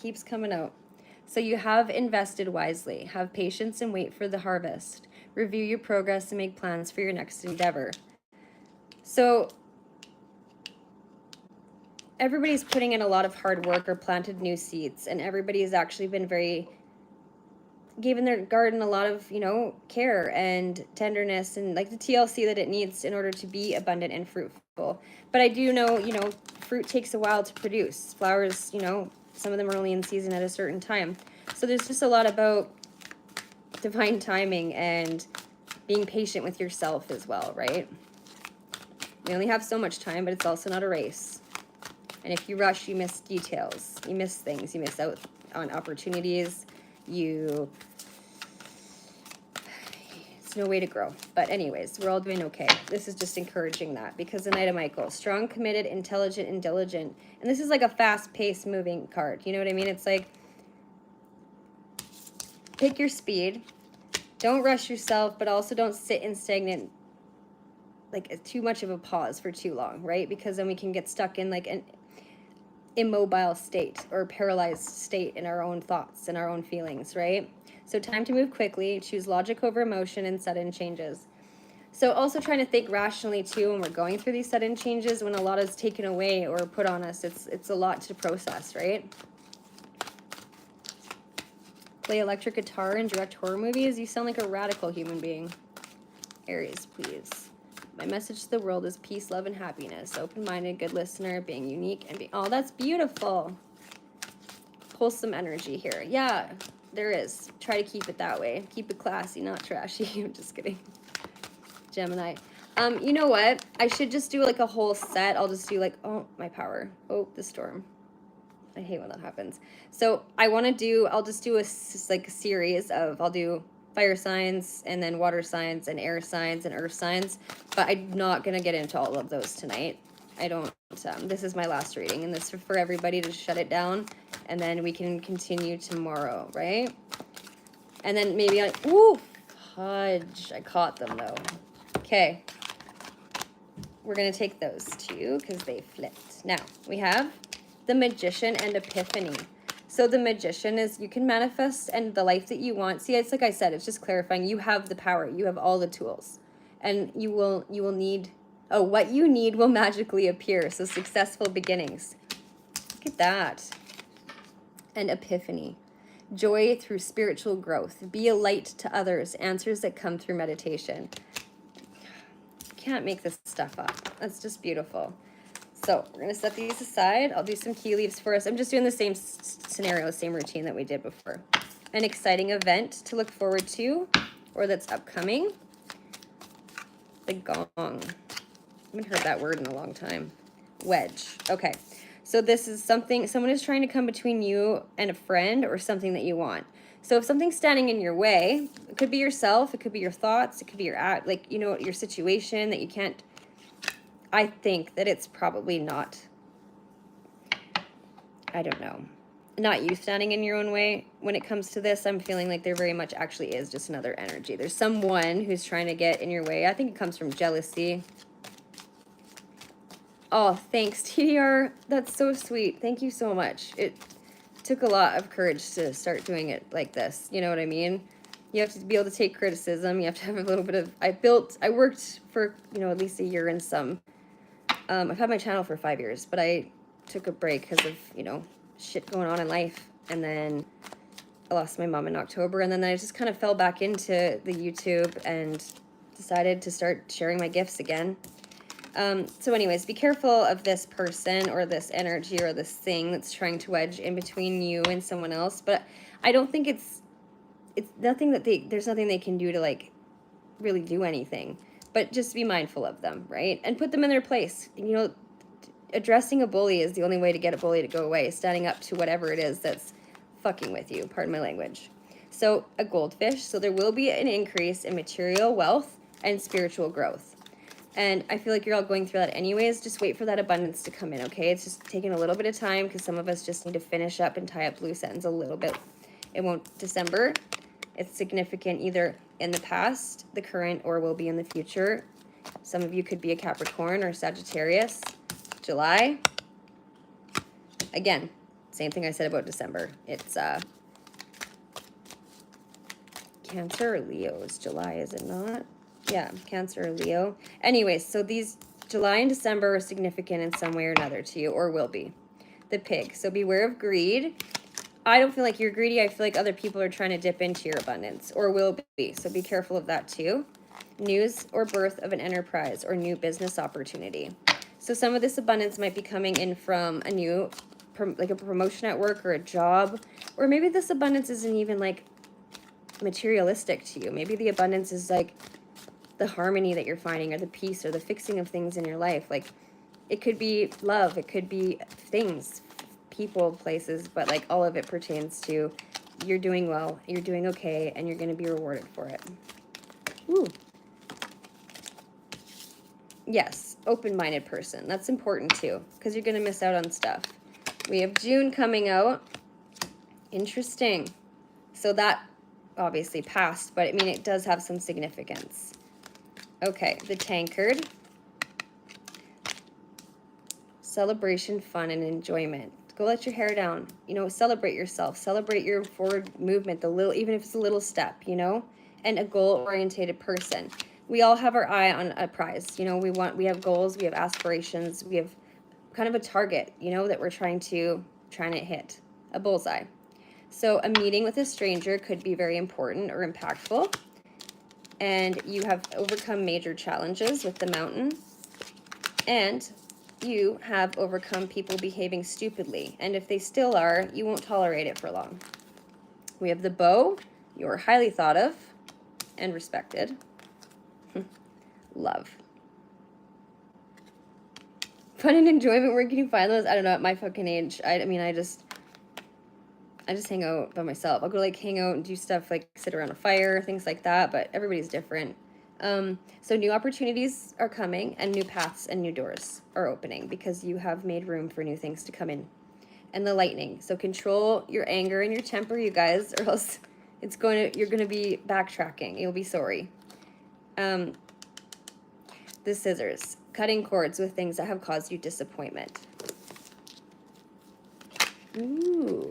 Keeps coming out. So you have invested wisely. Have patience and wait for the harvest. Review your progress and make plans for your next endeavor. So everybody's putting in a lot of hard work or planted new seeds, and everybody's actually been very given their garden a lot of, care and tenderness and like the TLC that it needs in order to be abundant and fruitful. But I do know, fruit takes a while to produce. Flowers, some of them are only in season at a certain time. So there's just a lot about divine timing and being patient with yourself as well, right? We only have so much time, but it's also not a race. And if you rush, you miss details. You miss things. You miss out on opportunities. It's no way to grow. But anyways, we're all doing okay. This is just encouraging that, because the Knight of Michael, strong, committed, intelligent, and diligent. And this is like a fast-paced moving card. You know what I mean? It's like, pick your speed. Don't rush yourself, but also don't sit in stagnant, like too much of a pause for too long, right? Because then we can get stuck in like an immobile state or paralyzed state in our own thoughts and our own feelings, right? So time to move quickly, choose logic over emotion and sudden changes. So also trying to think rationally too when we're going through these sudden changes, when a lot is taken away or put on us. It's a lot to process, right? Play electric guitar and direct horror movies. You sound like a radical human being. Aries, please. My message to the world is peace, love, and happiness. Open-minded, good listener, being unique, and being... Oh, that's beautiful. Wholesome energy here. Yeah, there is. Try to keep it that way. Keep it classy, not trashy. I'm just kidding. Gemini. You know what? I should just do like a whole set. I'll just do like... Oh, my power. Oh, the storm. I hate when that happens. So I want to do... I'll just do a series of... I'll do... fire signs, and then water signs, and air signs, and earth signs. But I'm not going to get into all of those tonight. I don't, this is my last reading, and this is for everybody to shut it down, and then we can continue tomorrow, right? And then maybe ooh, fudge. I caught them, though. Okay. We're going to take those two, because they flipped. Now, we have the Magician and Epiphany. So the Magician is you can manifest and the life that you want. See, it's like I said, it's just clarifying. You have the power. You have all the tools. And you will need, what you need will magically appear. So successful beginnings. Look at that. And Epiphany. Joy through spiritual growth. Be a light to others. Answers that come through meditation. You can't make this stuff up. That's just beautiful. So we're going to set these aside. I'll do some key leaves for us. I'm just doing the same scenario, same routine that we did before. An exciting event to look forward to, or that's upcoming. The gong. I haven't heard that word in a long time. Wedge. Okay. So this is something, someone is trying to come between you and a friend or something that you want. So if something's standing in your way, it could be yourself, it could be your thoughts, it could be your act, like, your situation that you can't. I think that it's probably not, I don't know, not you standing in your own way. When it comes to this, I'm feeling like there very much actually is just another energy. There's someone who's trying to get in your way. I think it comes from jealousy. Oh, thanks, TDR. That's so sweet. Thank you so much. It took a lot of courage to start doing it like this. You know what I mean? You have to be able to take criticism. You have to have a little bit of, I worked for, at least a year and some. I've had my channel for 5 years, but I took a break because of, shit going on in life. And then I lost my mom in October. And then I just kind of fell back into the YouTube and decided to start sharing my gifts again. So anyways, be careful of this person or this energy or this thing that's trying to wedge in between you and someone else. But I don't think it's nothing that there's nothing they can do to like really do anything. But just be mindful of them, right? And put them in their place. Addressing a bully is the only way to get a bully to go away. Standing up to whatever it is that's fucking with you. Pardon my language. So a goldfish. So there will be an increase in material wealth and spiritual growth. And I feel like you're all going through that anyways. Just wait for that abundance to come in, okay? It's just taking a little bit of time because some of us just need to finish up and tie up loose ends a little bit. It won't December. It's significant either in the past, the current, or will be in the future. Some of you could be a Capricorn or Sagittarius. July. Again, same thing I said about December. It's Cancer or Leo is July, is it not? Yeah, Cancer or Leo. Anyways, so these July and December are significant in some way or another to you, or will be. The Pig. So beware of greed. I don't feel like you're greedy. I feel like other people are trying to dip into your abundance, or will be. So be careful of that too. News or birth of an enterprise or new business opportunity. So some of this abundance might be coming in from a new, like a promotion at work or a job, or maybe this abundance isn't even like materialistic to you. Maybe the abundance is like the harmony that you're finding, or the peace, or the fixing of things in your life. Like it could be love, it could be things, people, places, but like all of it pertains to you're doing well, you're doing okay, and you're going to be rewarded for it. Ooh. Yes, open-minded person. That's important too, because you're going to miss out on stuff. We have June coming out. Interesting. So that obviously passed, but I mean, it does have some significance. Okay, the Tankard. Celebration, fun, and enjoyment. Go let your hair down. You know, celebrate yourself. Celebrate your forward movement, the little, even if it's a little step, you know, and a goal-oriented person. We all have our eye on a prize. You know, we have goals, we have aspirations, we have kind of a target, you know, that we're trying to hit, a bullseye. So a meeting with a stranger could be very important or impactful. And you have overcome major challenges with the Mountain. And you have overcome people behaving stupidly. And if they still are, you won't tolerate it for long. We have the Bow. You are highly thought of and respected. Love. Fun and enjoyment, where can you find those? I don't know, at my fucking age. I mean, I just hang out by myself. I'll go like hang out and do stuff like sit around a fire, things like that, but everybody's different. So new opportunities are coming, and new paths and new doors are opening because you have made room for new things to come in. And the Lightning. So control your anger and your temper, you guys, or else you're going to be backtracking. You'll be sorry. The Scissors. Cutting cords with things that have caused you disappointment. Ooh.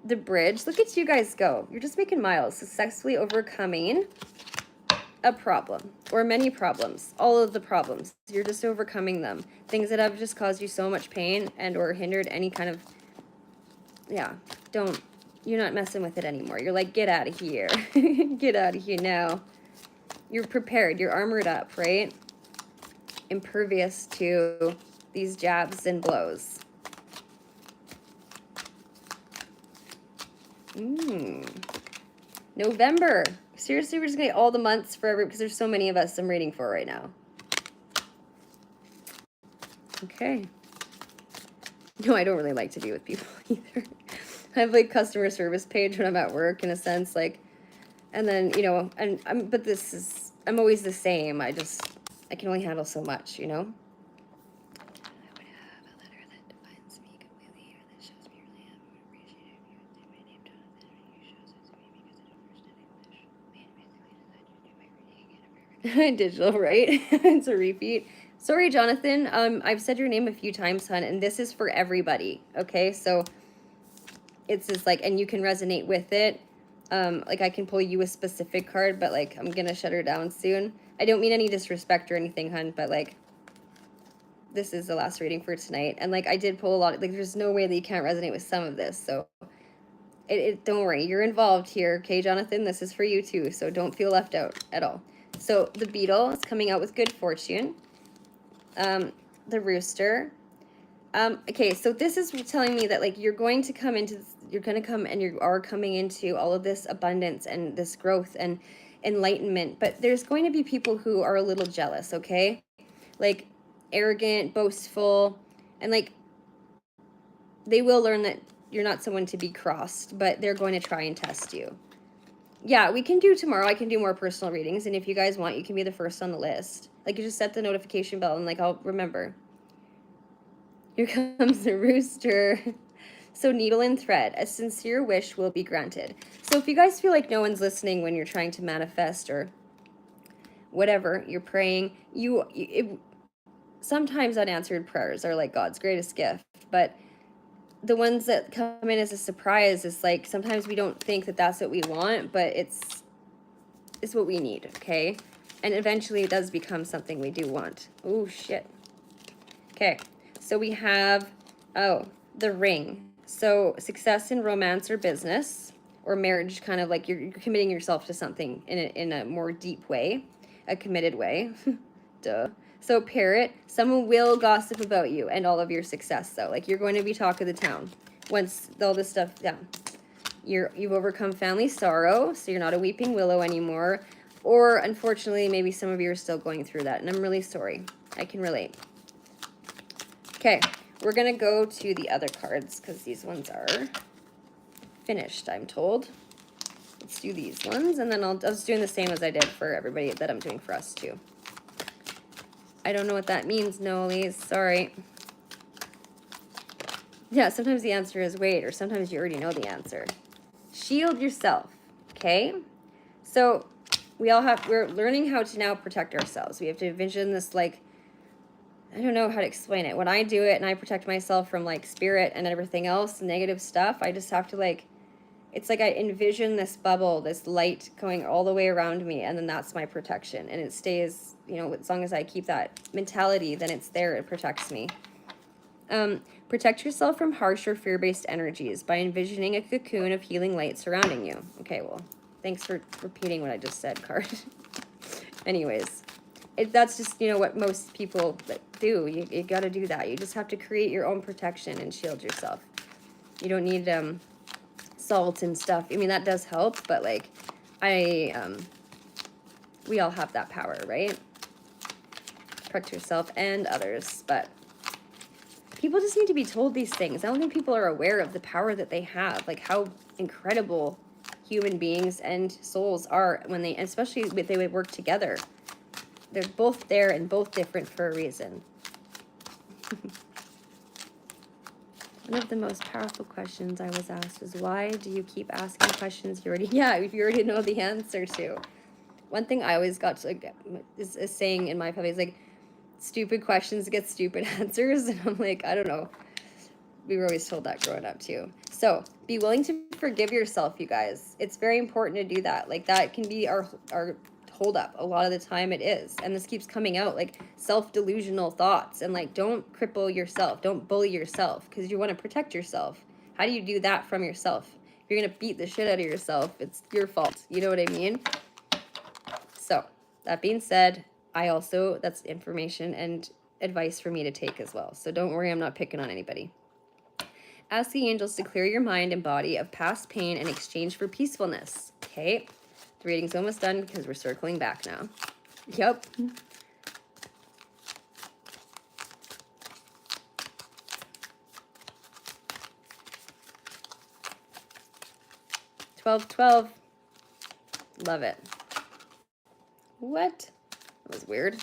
The Bridge. Look at you guys go. You're just making miles. Successfully overcoming a problem or many problems. All of the problems. You're just overcoming them. Things that have just caused you so much pain and or hindered any kind of, you're not messing with it anymore. You're like, get out of here. Get out of here now. You're prepared. You're armored up, right? Impervious to these jabs and blows. November. Seriously, we're just going to get all the months for because there's so many of us I'm reading for right now. Okay. No, I don't really like to be with people either. I have like customer service page when I'm at work in a sense, like, and then, you know, I'm always the same. I can only handle so much, you know? I would have a letter that defines me completely, or that shows me really am appreciated. My name, Jonathan, you shows it to me because I don't understand English. Digital, right? It's a repeat. Sorry, Jonathan. I've said your name a few times, hon, and this is for everybody, okay? So it's just like, and you can resonate with it. Like I can pull you a specific card, but like I'm gonna shut her down soon. I don't mean any disrespect or anything, hun, but like this is the last reading for tonight. And like I did pull a lot, like there's no way that you can't resonate with some of this. So don't worry, you're involved here, okay, Jonathan? This is for you too, so don't feel left out at all. So the Beetle is coming out with good fortune. The Rooster. Okay, so this is telling me that like you're going to come into you are coming into all of this abundance and this growth and enlightenment, but there's going to be people who are a little jealous, okay? Like arrogant, boastful, and like they will learn that you're not someone to be crossed, but they're going to try and test you. Yeah, we can do tomorrow. I can do more personal readings, and if you guys want, you can be the first on the list. Like you just set the notification bell and like I'll remember. Here comes the Rooster. So needle and thread, a sincere wish will be granted. So if you guys feel like no one's listening when you're trying to manifest or whatever you're praying, sometimes unanswered prayers are like God's greatest gift, but the ones that come in as a surprise is like, sometimes we don't think that that's what we want, but it's what we need, okay? And eventually it does become something we do want. Oh, shit. Okay, so we have, oh, the ring. So success in romance or business or marriage, kind of like you're committing yourself to something in a more deep way, a committed way. Duh. So parrot, someone will gossip about you and all of your success, though. Like, you're going to be talk of the town once all this stuff, yeah. You've overcome family sorrow, so you're not a weeping willow anymore. Or, unfortunately, maybe some of you are still going through that, and I'm really sorry. I can relate. Okay, we're going to go to the other cards, because these ones are finished, I'm told. Let's do these ones, and then I was doing the same as I did for everybody that I'm doing for us, too. I don't know what that means, Nollies. Sorry. Yeah, sometimes the answer is wait, or sometimes you already know the answer. Shield yourself, okay? So we're learning how to now protect ourselves. We have to envision this, like, I don't know how to explain it. When I do it and I protect myself from, like, spirit and everything else, negative stuff, I just have to, like, it's like I envision this bubble, this light going all the way around me, and then that's my protection. And it stays, you know, as long as I keep that mentality, then it's there, it protects me. Protect yourself from harsh or fear-based energies by envisioning a cocoon of healing light surrounding you. Okay, well, thanks for repeating what I just said, card. Anyways, that's just, you know, what most people do. You got to do that. You just have to create your own protection and shield yourself. You don't need salt and stuff. I mean, that does help, but like, we all have that power, right? Protect yourself and others, but people just need to be told these things. I don't think people are aware of the power that they have, like how incredible human beings and souls are when they, especially if they would work together. They're both there and both different for a reason. One of the most powerful questions I was asked was, why do you keep asking questions you already, if you already know the answer to? One thing I always got to, like, is a saying in my family is like, stupid questions get stupid answers. And I'm like, I don't know. We were always told that growing up too. So be willing to forgive yourself, you guys. It's very important to do that. Like, that can be our hold up. A lot of the time it is. And this keeps coming out, like self-delusional thoughts. And like, don't cripple yourself. Don't bully yourself, because you want to protect yourself. How do you do that from yourself? If you're going to beat the shit out of yourself, it's your fault. You know what I mean? So that being said, that's information and advice for me to take as well. So don't worry, I'm not picking on anybody. Ask the angels to clear your mind and body of past pain in exchange for peacefulness. Okay. The reading's almost done because we're circling back now. Yep. $12. Love it. What? That was weird.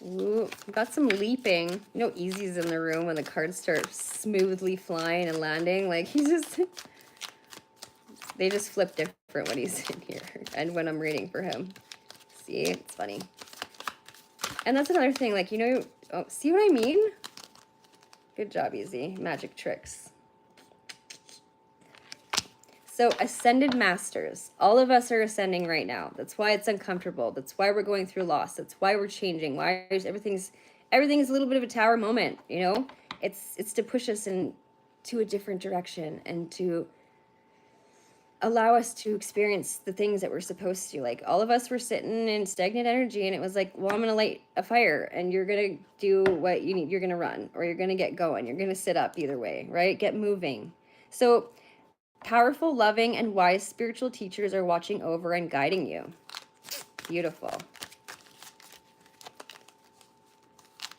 Ooh, got some leaping. You know, Easy's in the room when the cards start smoothly flying and landing. Like, he's just... They just flip different when he's in here and when I'm reading for him. See? It's funny. And that's another thing. Like, you know... Oh, see what I mean? Good job, Easy. Magic tricks. So, ascended masters. All of us are ascending right now. That's why it's uncomfortable. That's why we're going through loss. That's why we're changing. Why everything's a little bit of a tower moment, you know? It's to push us into a different direction and to allow us to experience the things that we're supposed to. Like, all of us were sitting in stagnant energy, and it was like, well, I'm going to light a fire, and you're going to do what you need. You're going to run, or you're going to get going. You're going to sit up either way, right? Get moving. So powerful, loving, and wise spiritual teachers are watching over and guiding you. Beautiful.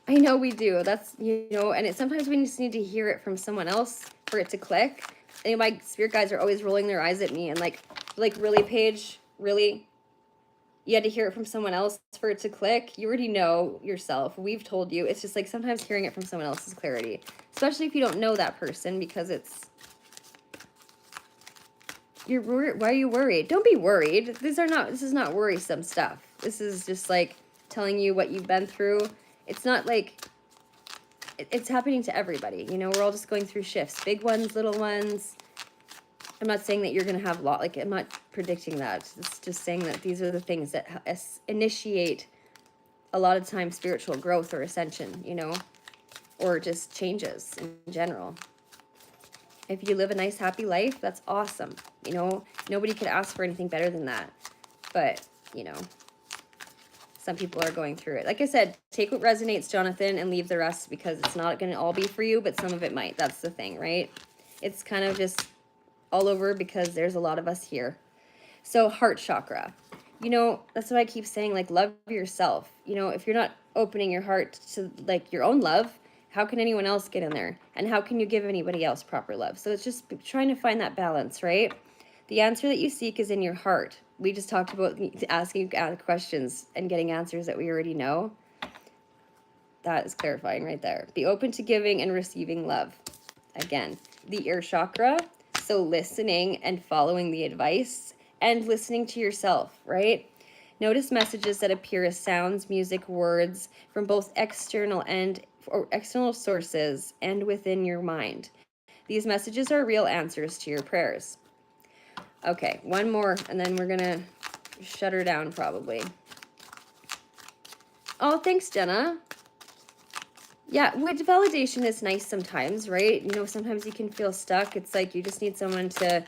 I know we do. That's, you know, and sometimes we just need to hear it from someone else for it to click. And my spirit guides are always rolling their eyes at me and like, really, Paige, really? You had to hear it from someone else for it to click? You already know yourself. We've told you. It's just like sometimes hearing it from someone else is clarity. Especially if you don't know that person, because it's... Why are you worried? Don't be worried. This is not worrisome stuff. This is just like telling you what you've been through. It's not like it's happening to everybody. You know, we're all just going through shifts, big ones, little ones. I'm not saying that you're going to have like, I'm not predicting that. It's just saying that these are the things that initiate a lot of times spiritual growth or ascension, you know, or just changes in general. If you live a nice, happy life, that's awesome. You know, nobody could ask for anything better than that. But, you know, some people are going through it. Like I said, take what resonates, Jonathan, and leave the rest, because it's not going to all be for you, but some of it might. That's the thing, right? It's kind of just all over because there's a lot of us here. So heart chakra, you know, that's what I keep saying, like, love yourself. You know, if you're not opening your heart to like your own love, how can anyone else get in there? And how can you give anybody else proper love? So it's just trying to find that balance, right? The answer that you seek is in your heart. We just talked about asking questions and getting answers that we already know. That is clarifying right there. Be open to giving and receiving love. Again, the ear chakra. So listening and following the advice and listening to yourself, right? Notice messages that appear as sounds, music, words from both external sources and within your mind. These messages are real answers to your prayers. Okay, one more, and then we're gonna shut her down probably. Oh, thanks, Jenna. Yeah, validation is nice sometimes, right? You know, sometimes you can feel stuck. It's like you just need someone to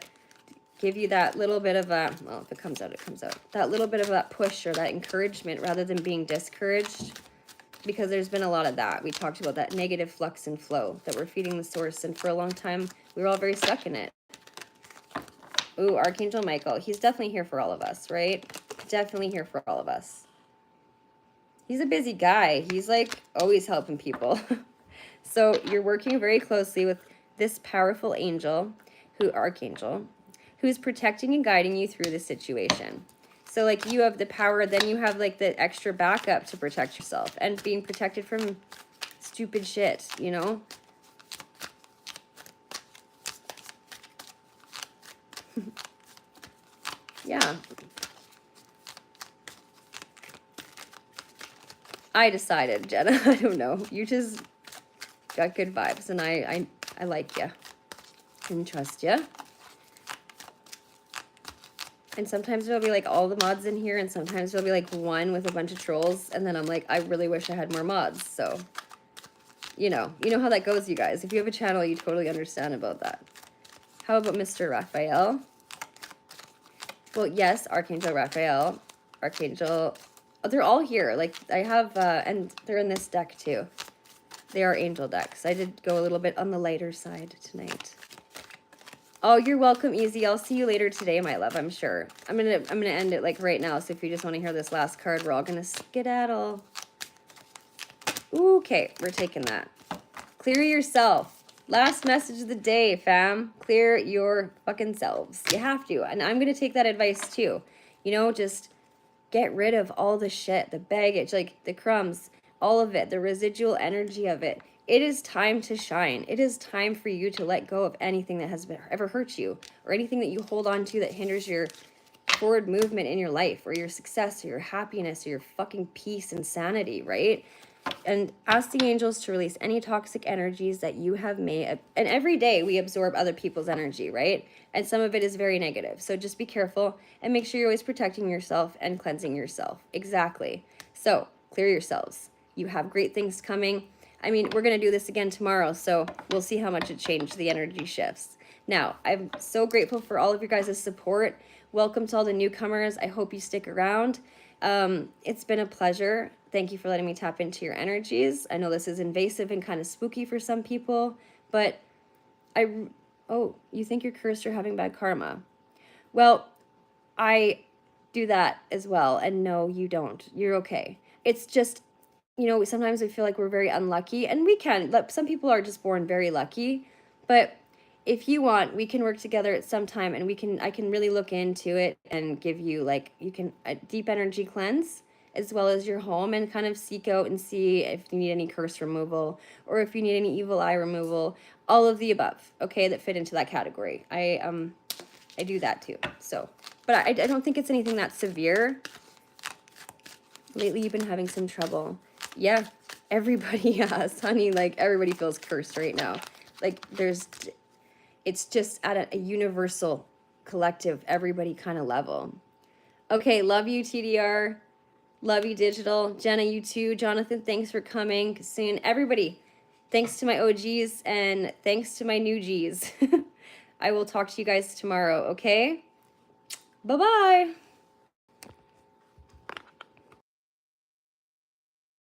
give you that little bit of a, well, if it comes out, it comes out. That little bit of that push or that encouragement rather than being discouraged, because there's been a lot of that. We talked about that negative flux and flow that we're feeding the source, and for a long time, we were all very stuck in it. Ooh, Archangel Michael. He's definitely here for all of us, right? Definitely here for all of us. He's a busy guy. He's like always helping people. So you're working very closely with this powerful archangel, who's protecting and guiding you through the situation. So like you have the power, then you have like the extra backup to protect yourself and being protected from stupid shit, you know? Yeah. I decided, Jenna, I don't know. You just got good vibes, and I like you and trust you. And sometimes there'll be like all the mods in here, and sometimes there'll be like one with a bunch of trolls, and then I'm like, I really wish I had more mods. So, you know how that goes, you guys. If you have a channel, you totally understand about that. How about Mr. Raphael? Well, yes, Archangel Raphael, Archangel, oh, they're all here. Like I have, and they're in this deck too. They are angel decks. I did go a little bit on the lighter side tonight. Oh, you're welcome, Easy. I'll see you later today, my love, I'm sure. I'm gonna end it like right now, so if you just want to hear this last card, we're all gonna skedaddle. Okay, we're taking that. Clear yourself. Last message of the day, fam. Clear your fucking selves. You have to. And I'm gonna take that advice too. You know, just get rid of all the shit, the baggage, like the crumbs, all of it, the residual energy of it. It is time to shine. It is time for you to let go of anything that has ever hurt you, or anything that you hold on to that hinders your forward movement in your life, or your success, or your happiness, or your fucking peace and sanity, right? And ask the angels to release any toxic energies that you have made. And every day we absorb other people's energy, right? And some of it is very negative. So just be careful and make sure you're always protecting yourself and cleansing yourself. Exactly. So clear yourselves. You have great things coming. I mean, we're going to do this again tomorrow, so we'll see how much it changed, the energy shifts. Now, I'm so grateful for all of your guys' support. Welcome to all the newcomers. I hope you stick around. It's been a pleasure. Thank you for letting me tap into your energies. I know this is invasive and kind of spooky for some people, but oh, you think you're cursed or having bad karma? Well, I do that as well, and no, you don't. You're okay. It's just, you know, sometimes we feel like we're very unlucky, and we can. Some people are just born very lucky, but if you want, we can work together at some time, and I can really look into it and give you like, a deep energy cleanse as well as your home, and kind of seek out and see if you need any curse removal or if you need any evil eye removal, all of the above, okay, that fit into that category. I do that too. So, but I don't think it's anything that severe. Lately, you've been having some trouble. Yeah, Everybody, yes, honey, like everybody feels cursed right now. Like it's just at a universal collective, everybody kind of level. Okay, love you, TDR. Love you, Digital. Jenna, you too. Jonathan, thanks for coming soon. Everybody, thanks to my OGs and thanks to my new Gs. I will talk to you guys tomorrow, okay? Bye-bye.